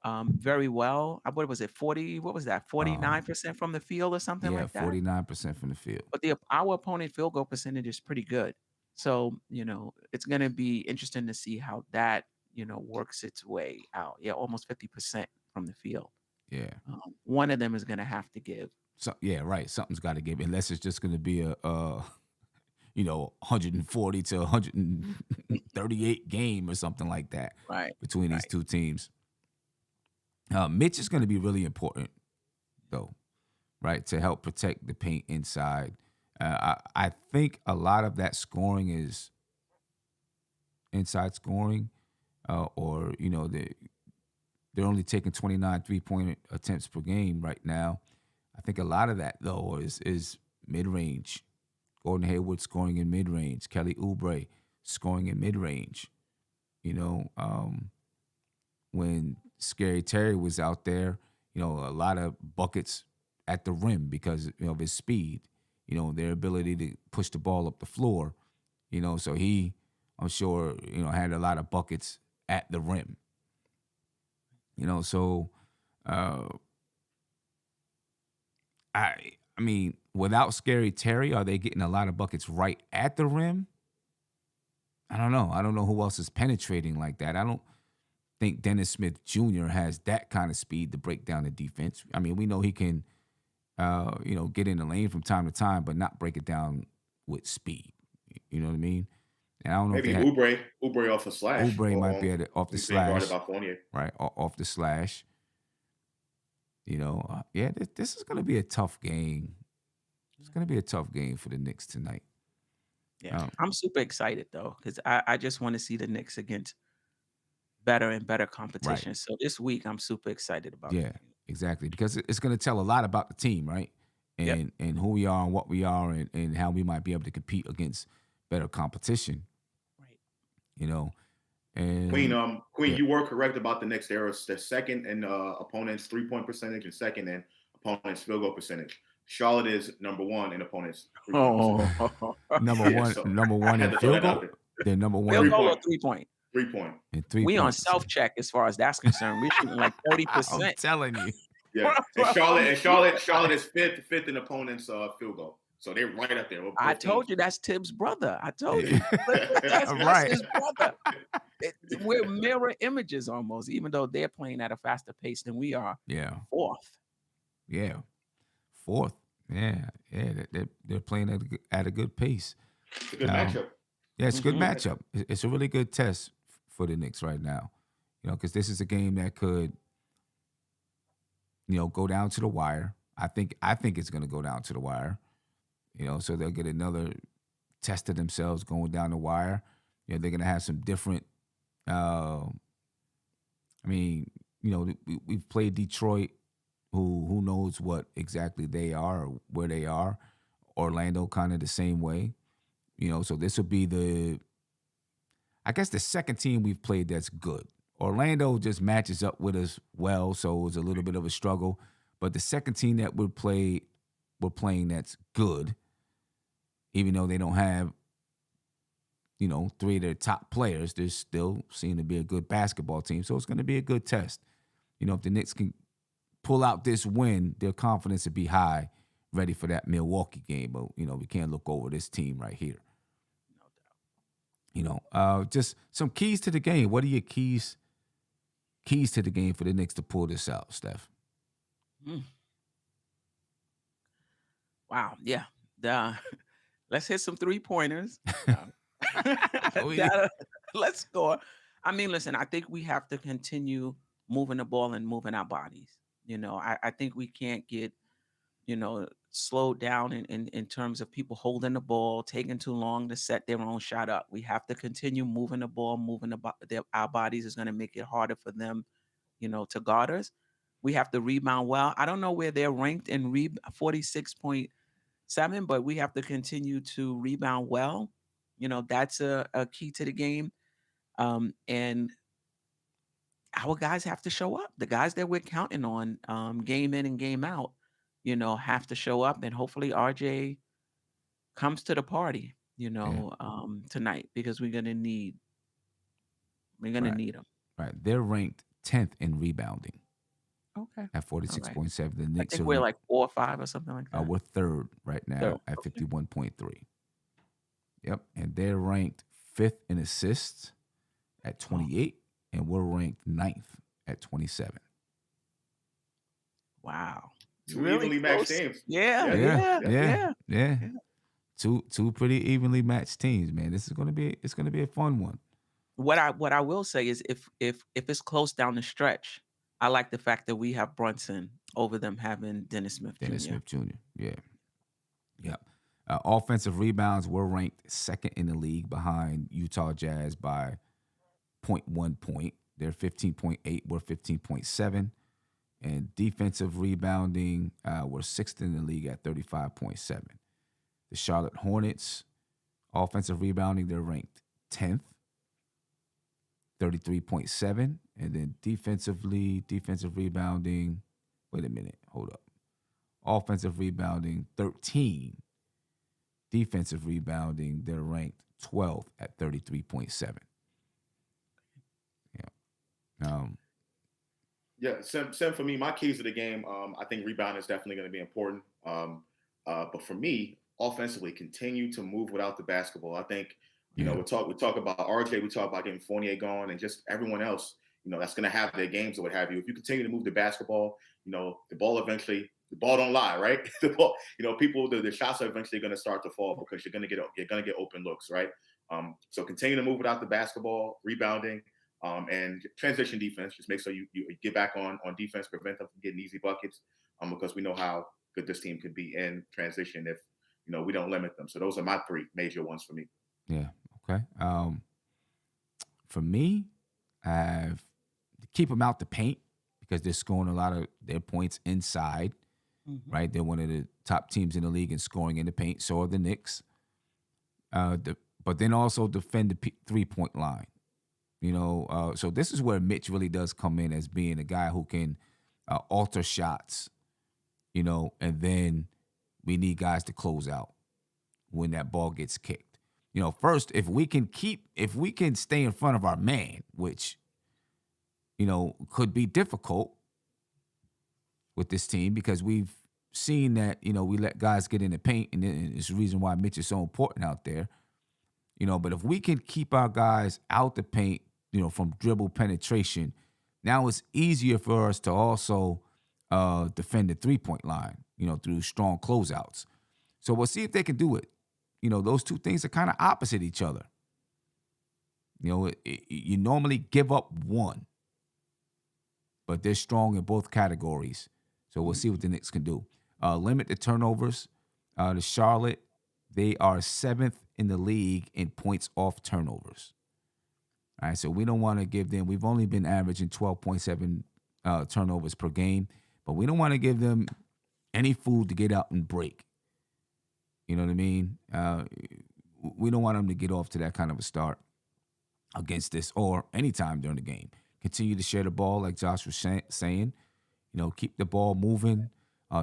very well. What was it? 40, what was that? 49% from the field or something Yeah, like that? 49% from the field. But our opponent field goal percentage is pretty good. So, it's going to be interesting to see how that, works its way out. Yeah, almost 50% from the field. Yeah. One of them is going to have to give. So yeah, right. Something's got to give, unless it's just going to be a 140 to 138 game or something like that, Right. between these two teams. Mitch is going to be really important, though, right, to help protect the paint inside. I think a lot of that scoring is inside scoring, or they're only taking 29 3-point attempts per game right now. I think a lot of that, though, is mid-range. Gordon Hayward scoring in mid-range. Kelly Oubre scoring in mid-range. When Scary Terry was out there, a lot of buckets at the rim because of his speed, their ability to push the ball up the floor, so he, I'm sure, had a lot of buckets at the rim. So without Scary Terry, are they getting a lot of buckets right at the rim? I don't know. I don't know who else is penetrating like that. I don't think Dennis Smith Jr. has that kind of speed to break down the defense. We know he can, get in the lane from time to time, but not break it down with speed. You know what I mean? And I don't know maybe if Oubre off the slash. Oubre might be off the slash, About Fournier. right? Off the slash. Yeah, this is going to be a tough game. It's going to be a tough game for the Knicks tonight. Yeah, I'm super excited though because I just want to see the Knicks against better and better Right. competition. So this week, I'm super excited about the Yeah, game. exactly. Because it's going to tell a lot about the team, right? Yep. And who we are and what we are and how we might be able to compete against better competition. Right. Queen, And Queen, yeah. you were correct about the Knicks. They're second in opponents' 3-point percentage and second in opponents' field goal percentage. Charlotte is number one in opponents' 3-point percentage. Oh, number Yeah, one, so number I one had in to throw field that out goal. there. They're number one field in, goal or 3-point, 3-point? 3-point. in We on 3-point self percentage. check as far as that's concerned. We're shooting like I'm 30%. telling you. Yeah, and Charlotte is fifth in opponents' field goal. So they're right up there. I Both teams. told you that's Tibbs' brother. I told you. That's Right. his brother. We're mirror images almost, even though they're playing at a faster pace than we are. Yeah. Fourth. Yeah. Fourth. Yeah. They're playing at a good pace. It's a good matchup. Yeah, it's a good Mhm. matchup. It's a really good test for the Knicks right now. Because this is a game that could, go down to the wire. I think it's going to go down to the wire. So they'll get another test of themselves going down the wire. They're going to have some different. We've played Detroit, who knows what exactly they are or where they are. Orlando, kind of the same way. So this will be I guess the second team we've played that's good. Orlando just matches up with us well, so it's a little bit of a struggle. But the second team that we're playing that's good, even though they don't have, three of their top players, they still seem to be a good basketball team. So it's going to be a good test. If the Knicks can pull out this win, their confidence would be high, ready for that Milwaukee game. But, we can't look over this team right here. Just some keys to the game. What are your keys to the game for the Knicks to pull this out, Steph? Wow. Yeah. Let's hit some 3-pointers. Let's score. I mean, listen, I think we have to continue moving the ball and moving our bodies. I think we can't get, slowed down in terms of people holding the ball, taking too long to set their own shot up. We have to continue moving the ball, our bodies is going to make it harder for them, to guard us. We have to rebound well. I don't know where they're ranked in 46.7, but we have to continue to rebound well. That's a key to the game. And our guys have to show up. The guys that we're counting on, game in and game out, have to show up. And hopefully RJ comes to the party, tonight because we're gonna need him. Right. They're ranked 10th in rebounding Okay. at 46.7. The I Knicks think are we're like 4 or 5 or something like that. we're third right now Third, at okay. 51.3. Yep. And they're ranked 5th in assists at 28, and we're ranked 9th at 27. Wow. Two evenly matched close. teams. Yeah. Two pretty evenly matched teams, man. It's gonna be a fun one. What I will say is if it's close down the stretch, I like the fact that we have Brunson over them having Dennis Smith Jr. Yeah. Yep. Offensive rebounds, we're ranked second in the league behind Utah Jazz by 0.1 point. They're 15.8. We're 15.7. And defensive rebounding, we're sixth in the league at 35.7. The Charlotte Hornets, offensive rebounding, they're ranked 10th, 33.7. And then defensive rebounding, wait a minute, hold up. Offensive rebounding, 13. Defensive rebounding, they're ranked 12th at 33.7. Yeah, Sim, for me, my keys to the game, I think rebounding is definitely going to be important. But for me, offensively, continue to move without the basketball. I think, we talk about RJ, we talk about getting Fournier going, and just everyone else, that's going to have their games or what have you. If you continue to move the basketball, the ball don't lie, right? The ball, the shots are eventually going to start to fall because you're going to get open looks, right? So continue to move without the basketball, rebounding. And transition defense, just make sure you get back on defense, prevent them from getting easy buckets, because we know how good this team could be in transition if we don't limit them. So those are my three major ones for me. Yeah. Okay. For me, I've keep them out the paint because they're scoring a lot of their points inside. Right, they're one of the top teams in the league in scoring in the paint. So are the Knicks. But then also defend the 3-point line. So this is where Mitch really does come in as being a guy who can alter shots. And then we need guys to close out when that ball gets kicked. First, if we can stay in front of our man, which could be difficult with this team because we've seen that, we let guys get in the paint, and it's the reason why Mitch is so important out there. But if we can keep our guys out the paint, from dribble penetration, now it's easier for us to also defend the 3-point line, through strong closeouts. So we'll see if they can do it. Those two things are kind of opposite each other. You normally give up one, but they're strong in both categories. So we'll see what the Knicks can do. Limit the turnovers. The Charlotte, they are 7th in the league in points off turnovers. All right, so we don't want to give them. We've only been averaging 12.7 turnovers per game, but we don't want to give them any food to get out and break. You know what I mean? We don't want them to get off to that kind of a start against this or anytime during the game. Continue to share the ball, like Josh was saying. Keep the ball moving.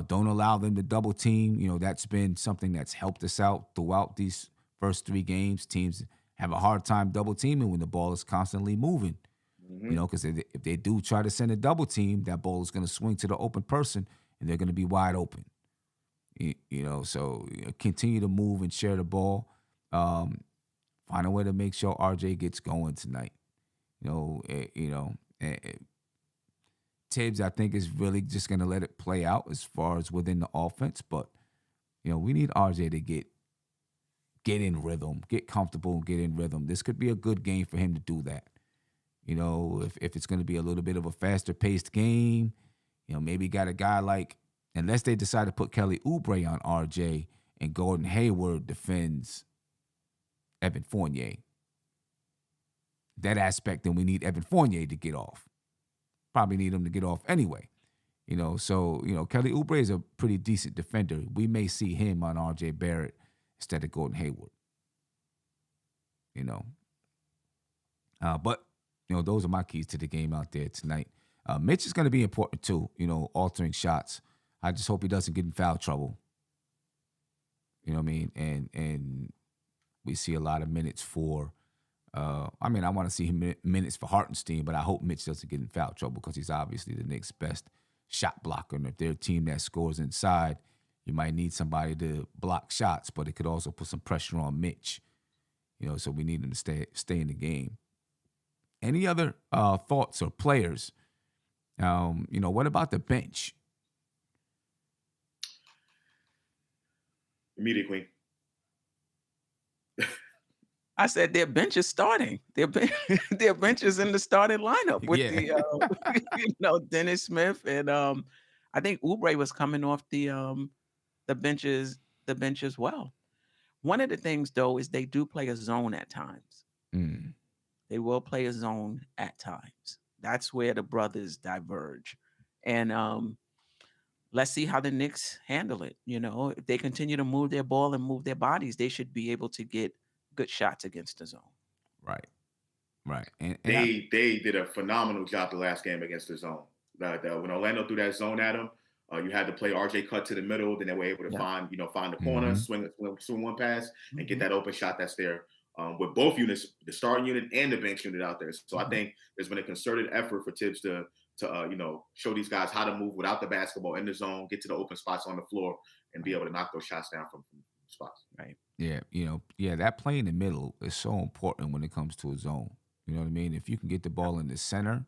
Don't allow them to double team. That's been something that's helped us out throughout these first 3 games. Teams have a hard time double teaming when the ball is constantly moving. Because if they do try to send a double team, that ball is going to swing to the open person, and they're going to be wide open. So continue to move and share the ball. Find a way to make sure RJ gets going tonight. Tibbs, I think, is really just going to let it play out as far as within the offense. But, we need RJ to get in rhythm, get comfortable and get in rhythm. This could be a good game for him to do that. If it's going to be a little bit of a faster-paced game, maybe got a guy like, unless they decide to put Kelly Oubre on RJ and Gordon Hayward defends Evan Fournier. That aspect, then we need Evan Fournier to get off. Probably need him to get off anyway. So Kelly Oubre is a pretty decent defender. We may see him on RJ Barrett instead of Gordon Hayward. But those are my keys to the game out there tonight. Mitch is going to be important too, altering shots. I just hope he doesn't get in foul trouble. You know what I mean? And we see a lot of minutes for I want to see minutes for Hartenstein, but I hope Mitch doesn't get in foul trouble because he's obviously the Knicks' best shot blocker. And if they're a team that scores inside, you might need somebody to block shots, but it could also put some pressure on Mitch. So we need him to stay in the game. Any other thoughts or players? What about the bench? Immediate Queen. I said their bench is starting. Their bench is in the starting lineup with Dennis Smith and I think Oubre was coming off the bench as well. One of the things though is they do play a zone at times. They will play a zone at times. That's where the brothers diverge, and let's see how the Knicks handle it. If they continue to move their ball and move their bodies, they should be able to get good shots against the zone. Right. And they did a phenomenal job the last game against the zone. When Orlando threw that zone at them, you had to play RJ cut to the middle. Then they were able to find the corner, swing one pass, and get that open shot that's there. With both units, the starting unit and the bench unit out there. So I think there's been a concerted effort for Tibbs to show these guys how to move without the basketball in the zone, get to the open spots on the floor, and be able to knock those shots down from spots. Right. Yeah, that play in the middle is so important when it comes to a zone. You know what I mean? If you can get the ball in the center,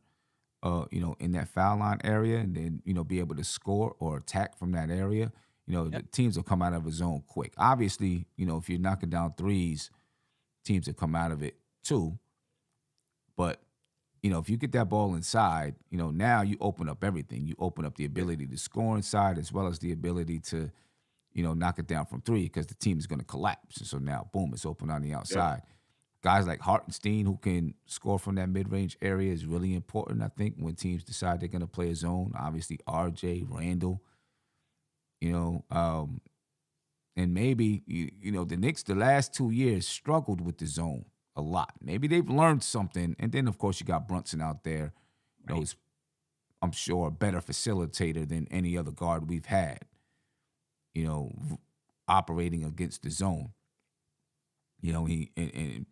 in that foul line area, and then, be able to score or attack from that area, the teams will come out of a zone quick. Obviously, if you're knocking down threes, teams will come out of it too. But, if you get that ball inside, now you open up everything. You open up the ability to score inside as well as the ability to, knock it down from three because the team is going to collapse. And so now, boom, it's open on the Yep. outside. Guys like Hartenstein who can score from that mid-range area is really important, I think, when teams decide they're going to play a zone. Obviously, RJ, Randall, you know, um, and maybe, the Knicks the last 2 years struggled with the zone a lot. Maybe they've learned something. And then, of course, you got Brunson out there, Right. who's, I'm sure, a better facilitator than any other guard we've had, operating against the zone. He and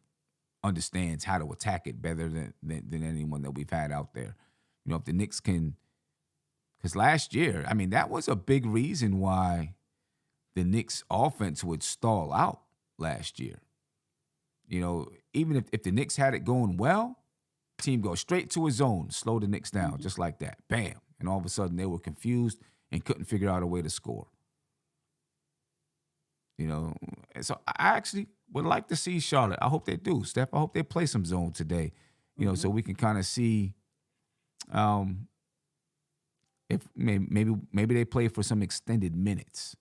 understands how to attack it better than anyone that we've had out there. If the Knicks can, because last year, I mean, that was a big reason why the Knicks offense would stall out last year. Even if the Knicks had it going well, team goes straight to a zone, slow the Knicks down, just like that. Bam. And all of a sudden they were confused and couldn't figure out a way to score. And so I actually would like to see Charlotte. I hope they do, Steph. I hope they play some zone today, so we can kind of see if maybe they play for some extended minutes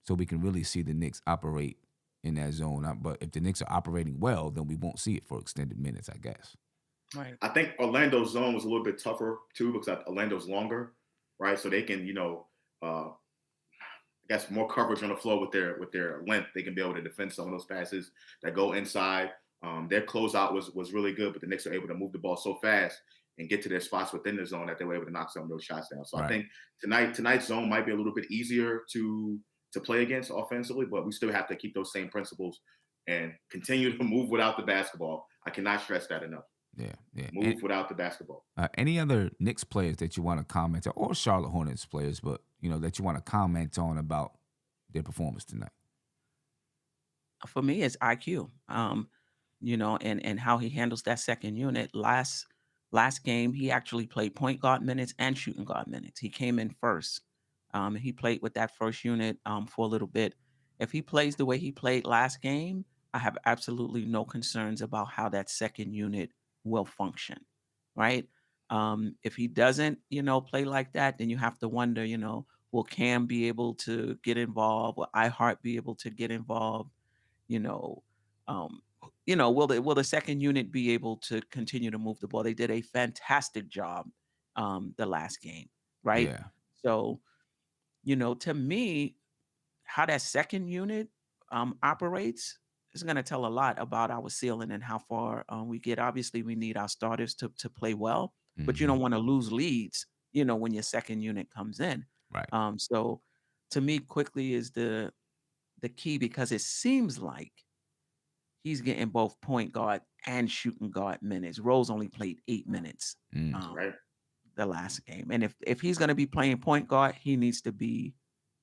so we can really see the Knicks operate in that zone. But if the Knicks are operating well, then we won't see it for extended minutes, I guess. Right. I think Orlando's zone was a little bit tougher too because Orlando's longer, right? So they can, I guess more coverage on the floor with their length. They can be able to defend some of those passes that go inside. Their closeout was really good, but the Knicks are able to move the ball so fast and get to their spots within the zone that they were able to knock some of those shots down. So Right. I think tonight's zone might be a little bit easier to play against offensively, but we still have to keep those same principles and continue to move without the basketball. I cannot stress that enough. Yeah. Move without the basketball. Any other Knicks players that you want to comment on, or Charlotte Hornets players, but that you want to comment on about their performance tonight? For me, it's IQ. And how he handles that second unit. Last game, he actually played point guard minutes and shooting guard minutes. He came in first. He played with that first unit for a little bit. If he plays the way he played last game, I have absolutely no concerns about how that second unit will function. Right. If he doesn't, play like that, then you have to wonder, will Cam be able to get involved? Will iHeart be able to get involved? You know, um, will the second unit be able to continue to move the ball? They did a fantastic job the last game, right? Yeah. So, to me, how that second unit operates is going to tell a lot about our ceiling and how far we get. Obviously, we need our starters to play well, but you Hmm. don't want to lose leads, when your second unit comes in. Right. So to me, quickly is the key because it seems like he's getting both point guard and shooting guard minutes. Rose only played 8 minutes Mm. Right. the last game, and if he's going to be playing point guard, he needs to be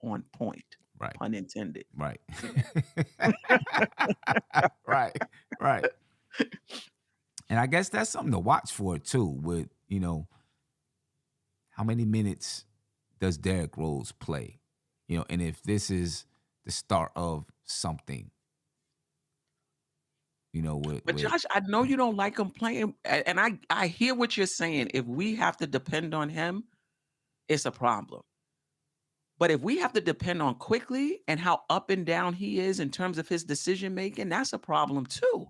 on point, Right. pun intended. Right. Yeah. Right. Right. And I guess that's something to watch for too. With how many minutes does Derrick Rose play? And if this is the start of something, But Josh, I know you don't like him playing, and I hear what you're saying. If we have to depend on him, it's a problem. But if we have to depend on quickly and how up and down he is in terms of his decision making, that's a problem too.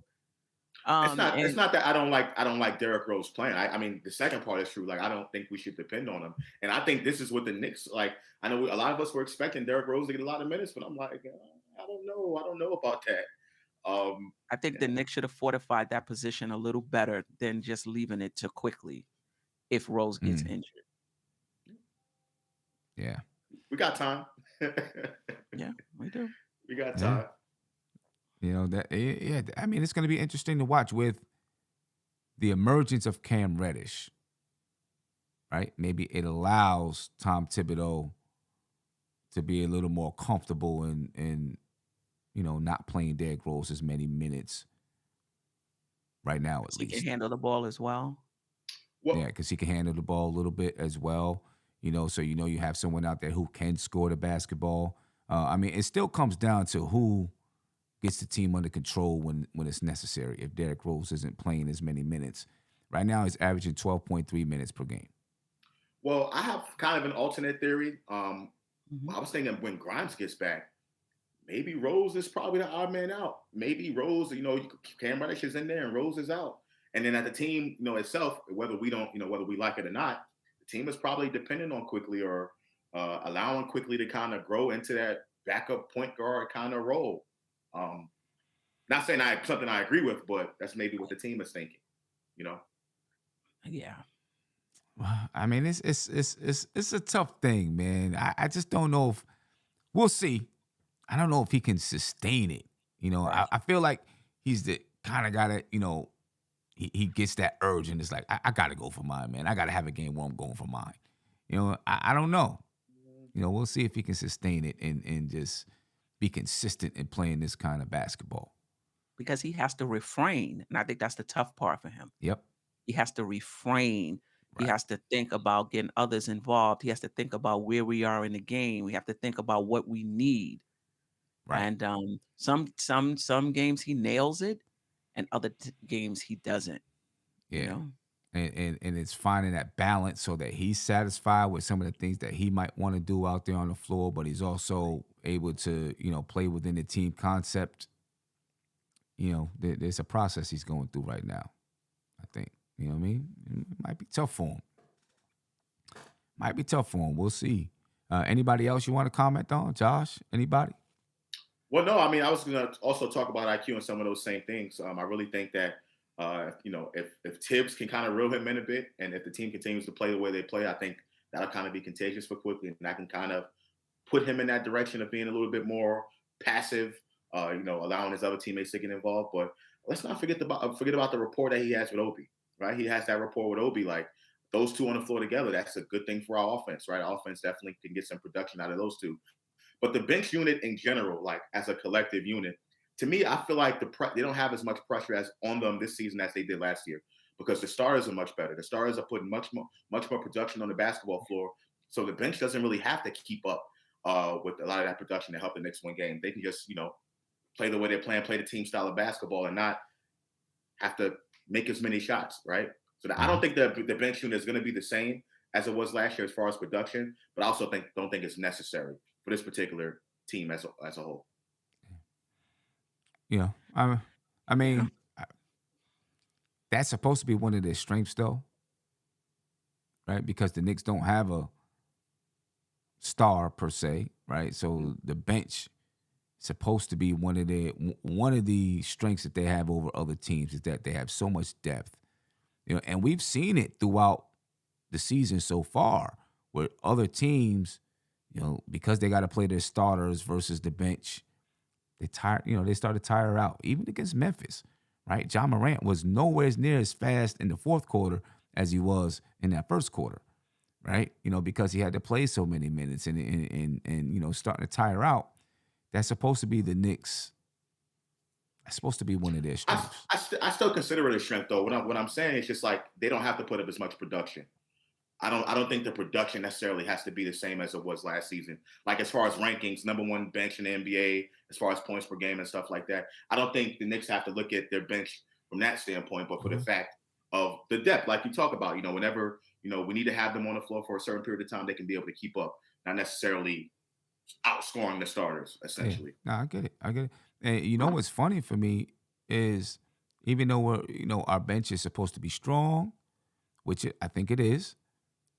It's And not that I don't like Derrick Rose playing. I mean the second part is true. Like I don't think we should depend on him. And I think this is what the Knicks like. I know a lot of us were expecting Derrick Rose to get a lot of minutes, but I'm like, I don't know. I don't know about that. I think the Knicks should have fortified that position a little better than just leaving it to quickly if Rose gets Mm. injured. yeah. We got time. Yeah, we do. We got Yeah. time. Yeah. I mean, it's going to be interesting to watch with the emergence of Cam Reddish. Right? Maybe it allows Tom Thibodeau to be a little more comfortable in not playing Derrick Rose as many minutes right now, at He can least. handle the ball as well. Well, Yeah, because he can handle the ball a little bit as well. So you have someone out there who can score the basketball. I mean, it still comes down to who gets the team under control when it's necessary. If Derrick Rose isn't playing as many minutes, Right now, he's averaging 12.3 minutes per game. Well, I have kind of an alternate theory. Mhm. I was thinking when Grimes gets back, maybe Rose is probably the odd man out. Maybe Rose, Cam Reddish is in there and Rose is out. And then at the team, itself, whether we don't, whether we like it or not, the team is probably dependent on Quickly or allowing Quickly to kind of grow into that backup point guard kind of role. Not saying something I agree with, but that's maybe what the team is thinking. Yeah. I mean, it's a tough thing, man. I just don't know if we'll see. I don't know if he can sustain it. Right. I feel like he's the kind of guy that, he gets that urge and it's like, I got to go for mine, man. I got to have a game where I'm going for mine. I don't know. We'll see if he can sustain it and just be consistent in playing this kind of basketball. Because he has to refrain. And I think that's the tough part for him. Yep. He has to refrain. He Right. has to think about getting others involved. He has to think about where we are in the game. We have to think about what we need. Right. And some games he nails it, and other games he doesn't. You Yeah. know. And it's finding that balance so that he's satisfied with some of the things that he might want to do out there on the floor, but he's also able to, play within the team concept. There's a process he's going through right now, I think. You know what I mean? It might be tough for him. We'll see. Anybody else you want to comment on? Josh? Anybody? Well, no, I mean, I was going to also talk about IQ and some of those same things. I really think that, if Tibbs can kind of reel him in a bit, and if the team continues to play the way they play, I think that'll kind of be contagious for Quickly, and I can kind of put him in that direction of being a little bit more passive, allowing his other teammates to get involved. But let's not forget about the rapport that he has with Obi, right? He has that rapport with Obi, like those two on the floor together. That's a good thing for our offense, right? Our offense definitely can get some production out of those two. But the bench unit in general, like as a collective unit, to me, I feel like they don't have as much pressure as on them this season as they did last year because the starters are much better. The starters are putting much more production on the basketball floor, so the bench doesn't really have to keep up with a lot of that production to help the Knicks win games. They can just play the way they're playing, play the team style of basketball, and not have to make as many shots, right? So I don't think the bench unit is going to be the same as it was last year as far as production, but I also don't think it's necessary for this particular team as a whole. I mean, that's supposed to be one of their strengths, though, right? Because the Knicks don't have a star per se, right? So the bench is supposed to be one of the strengths that they have over other teams is that they have so much depth, and we've seen it throughout the season so far, where other teams, because they got to play their starters versus the bench, they start to tire out. Even against Memphis, right? John Morant was nowhere near as fast in the fourth quarter as he was in that first quarter, right? Because he had to play so many minutes and starting to tire out. That's supposed to be the Knicks. That's supposed to be one of their strengths. I still consider it a strength, though. What I'm saying is just like they don't have to put up as much production. I don't think the production necessarily has to be the same as it was last season. Like as far as rankings, number one bench in the NBA, as far as points per game and stuff like that. I don't think the Knicks have to look at their bench from that standpoint, but for the fact of the depth, like you talk about, whenever, we need to have them on the floor for a certain period of time, they can be able to keep up, not necessarily outscoring the starters, essentially. Yeah. No, I get it. And what's funny for me is even though our bench is supposed to be strong, which I think it is,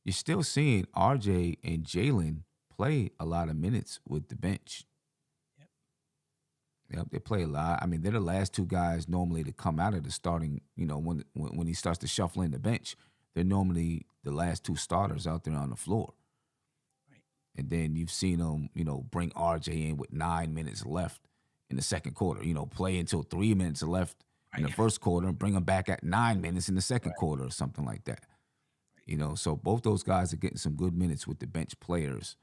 you're still seeing RJ and Jalen play a lot of minutes with the bench. Yep, they play a lot. I mean, they're the last two guys normally to come out of the starting, when he starts to shuffle in the bench, they're normally the last two starters out there on the floor. Right. And then you've seen them, bring RJ in with 9 minutes left in the second quarter, play until 3 minutes left in the first quarter and bring them back at 9 minutes in the second quarter or something like that. So both those guys are getting some good minutes with the bench players.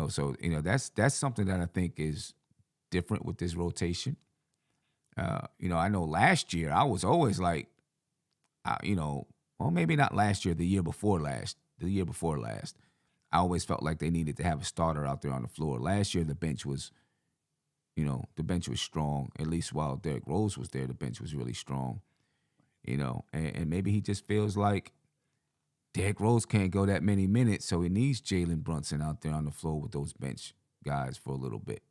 So that's something that I think is different with this rotation. I know last year I was always like, well, maybe not last year, the year before last. I always felt like they needed to have a starter out there on the floor. Last year the bench was strong. At least while Derrick Rose was there, the bench was really strong. and maybe he just feels like Derrick Rose can't go that many minutes, so he needs Jalen Brunson out there on the floor with those bench guys for a little bit.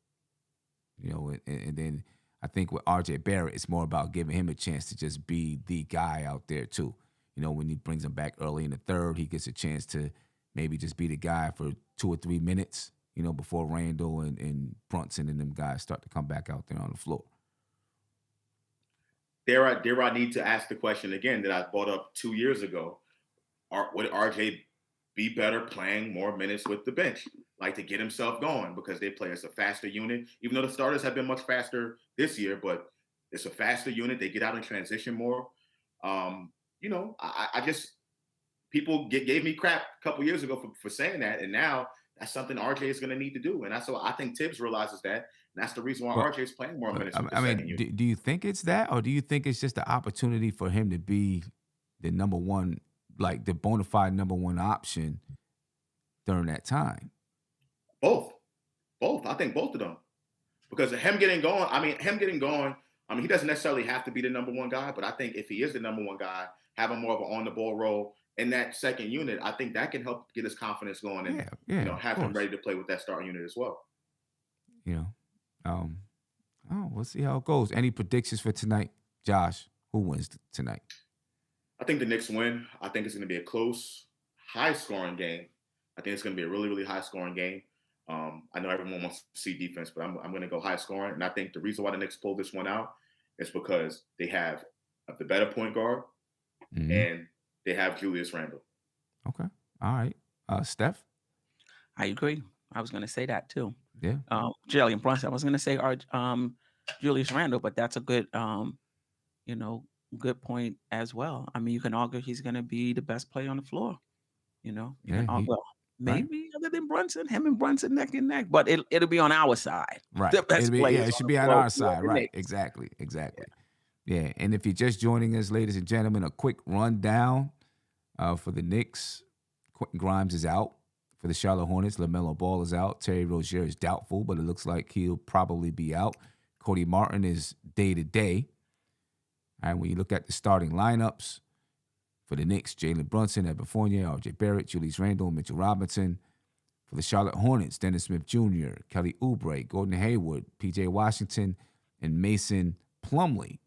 And then I think with RJ Barrett, it's more about giving him a chance to just be the guy out there too. When he brings him back early in the third, he gets a chance to maybe just be the guy for 2 or 3 minutes, before Randall and Brunson and them guys start to come back out there on the floor. There I need to ask the question again that I brought up 2 years ago. Would RJ be better playing more minutes with the bench, like to get himself going, because they play as a faster unit, even though the starters have been much faster this year, but it's a faster unit. They get out in transition more. I just, people gave me crap a couple years ago for saying that, and now that's something RJ is going to need to do. And I think Tibbs realizes that, and that's the reason why RJ is playing more minutes with the second unit. Do you think it's that, or do you think it's just the opportunity for him to be the number one, like the bona fide number one option during that time? Both. I think both of them. Because him getting going, he doesn't necessarily have to be the number one guy, but I think if he is the number one guy, having more of an on-the-ball role in that second unit, I think that can help get his confidence going and have him ready to play with that starting unit as well. We'll see how it goes. Any predictions for tonight, Josh? Who wins tonight? I think the Knicks win. I think it's going to be a close, high-scoring game. I think it's going to be a really, really high-scoring game. I know everyone wants to see defense, but I'm going to go high-scoring. And I think the reason why the Knicks pulled this one out is because they have the better point guard, and they have Julius Randle. Okay. All right. Steph? I agree. I was going to say that too. Yeah. Jalen Brunson. I was going to say Julius Randle, but that's a good, good point as well. I mean, you can argue he's going to be the best player on the floor. Maybe other than Brunson, him and Brunson neck and neck, but it'll be on our side. Right. The best player. It should be on our side. Right. Exactly. Yeah. And if you're just joining us, ladies and gentlemen, a quick rundown for the Knicks. Quentin Grimes is out. For the Charlotte Hornets, LaMelo Ball is out. Terry Rozier is doubtful, but it looks like he'll probably be out. Cody Martin is day-to-day. And when you look at the starting lineups for the Knicks, Jalen Brunson, Evan Fournier, RJ Barrett, Julius Randle, Mitchell Robinson. For the Charlotte Hornets, Dennis Smith Jr., Kelly Oubre, Gordon Hayward, P.J. Washington, and Mason Plumlee.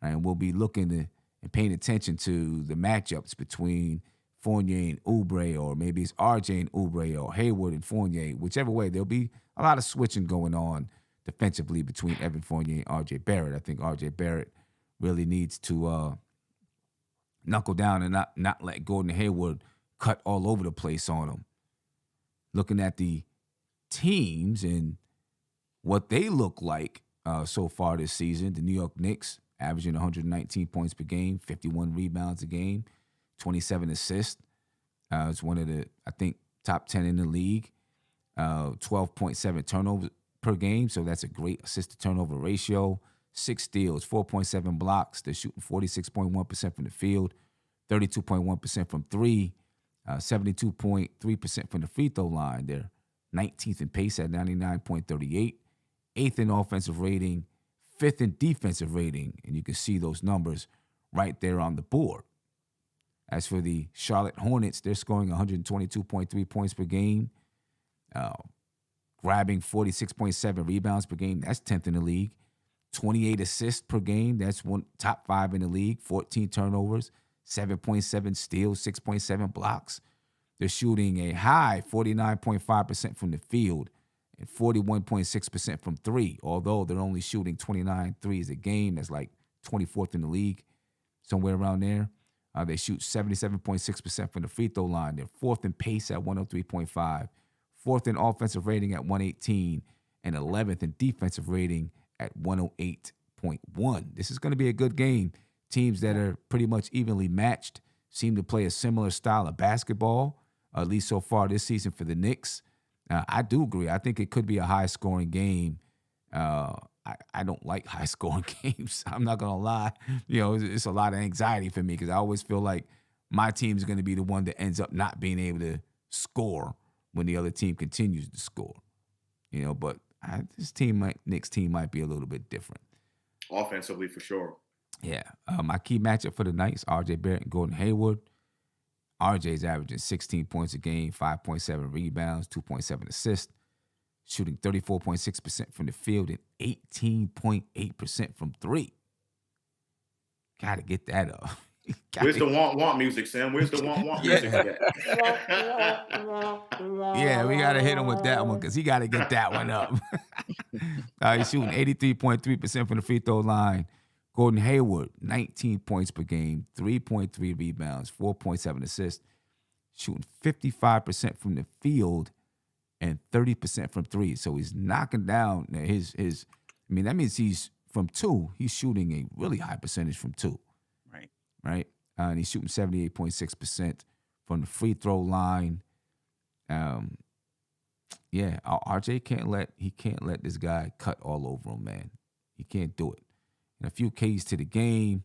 And we'll be looking and paying attention to the matchups between Fournier and Oubre, or maybe it's RJ and Oubre, or Hayward and Fournier. Whichever way, there'll be a lot of switching going on defensively between Evan Fournier and RJ Barrett. I think RJ Barrett really needs to knuckle down and not let Gordon Hayward cut all over the place on him. Looking at the teams and what they look like so far this season, the New York Knicks averaging 119 points per game, 51 rebounds a game, 27 assists. It's one of the, I think, top 10 in the league. 12.7 turnovers per game, so that's a great assist-to-turnover ratio. 6 steals, 4.7 blocks. They're shooting 46.1% from the field, 32.1% from three, 72.3% from the free throw line. They're 19th in pace at 99.38, 8th in offensive rating, 5th in defensive rating, and you can see those numbers right there on the board. As for the Charlotte Hornets, they're scoring 122.3 points per game, grabbing 46.7 rebounds per game. That's 10th in the league. 28 assists per game. That's top 5 in the league. 14 turnovers, 7.7 steals, 6.7 blocks. They're shooting a high 49.5% from the field and 41.6% from three, although they're only shooting 29 threes a game. That's like 24th in the league, somewhere around there. They shoot 77.6% from the free throw line. They're 4th in pace at 103.5, 4th in offensive rating at 118, and 11th in defensive rating at 108.1. This is going to be a good game. Teams that are pretty much evenly matched seem to play a similar style of basketball, at least so far this season for the Knicks. I do agree. I think it could be a high-scoring game. I don't like high-scoring games. I'm not going to lie. It's a lot of anxiety for me because I always feel like my team is going to be the one that ends up not being able to score when the other team continues to score. But this Knicks team might be a little bit different. Offensively, for sure. Yeah. My key matchup for the Knights, R.J. Barrett and Gordon Hayward. RJ's averaging 16 points a game, 5.7 rebounds, 2.7 assists, shooting 34.6% from the field and 18.8% from three. Got to get that up. Where's the want music, Sam? Where's the want music? Yeah, we got to hit him with that one because he got to get that one up. He's shooting 83.3% from the free throw line. Gordon Hayward, 19 points per game, 3.3 rebounds, 4.7 assists, shooting 55% from the field and 30% from three. So he's knocking down his. I mean, that means he's from two. He's shooting a really high percentage from two. Right. And he's shooting 78.6% from the free throw line. RJ can't let this guy cut all over him, man. He can't do it. And a few Ks to the game.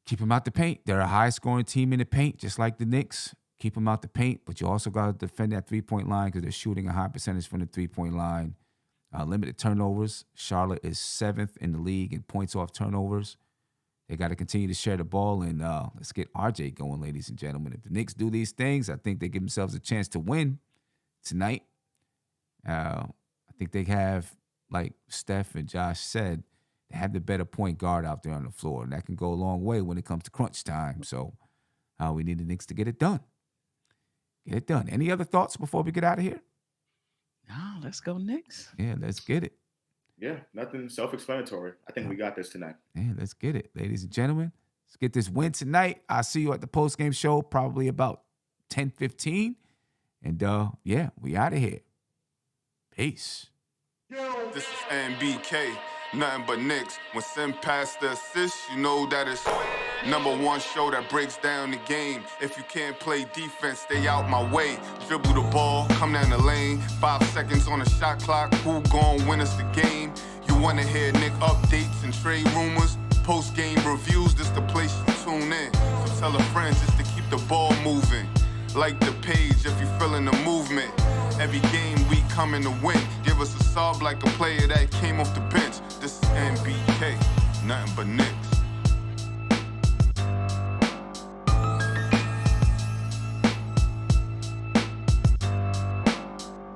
Keep him out the paint. They're a high-scoring team in the paint, just like the Knicks. Keep him out the paint, but you also got to defend that three-point line because they're shooting a high percentage from the three-point line. Limited turnovers. Charlotte is 7th in the league in points off turnovers. They got to continue to share the ball, and let's get RJ going, ladies and gentlemen. If the Knicks do these things, I think they give themselves a chance to win tonight. I think they have, like Steph and Josh said, they have the better point guard out there on the floor, and that can go a long way when it comes to crunch time. So we need the Knicks to get it done. Get it done. Any other thoughts before we get out of here? No, let's go Knicks. Yeah, let's get it. Yeah, nothing self-explanatory. I think we got this tonight. Yeah, let's get it. Ladies and gentlemen, let's get this win tonight. I'll see you at the postgame show probably about 10:15. And, we out of here. Peace. This is NBK, nothing but Knicks. When Sim passed the assist, you know that it's #1 show that breaks down the game. If you can't play defense, stay out my way. Dribble the ball, come down the lane. 5 seconds on the shot clock, who gon' win us the game? You wanna hear Nick updates and trade rumors? Post-game reviews, this the place you tune in. So tell a friend just to keep the ball moving. Like the page if you feeling the movement. Every game we coming to win. Give us a sub like a player that came off the bench. This is NBK, nothing but Knicks.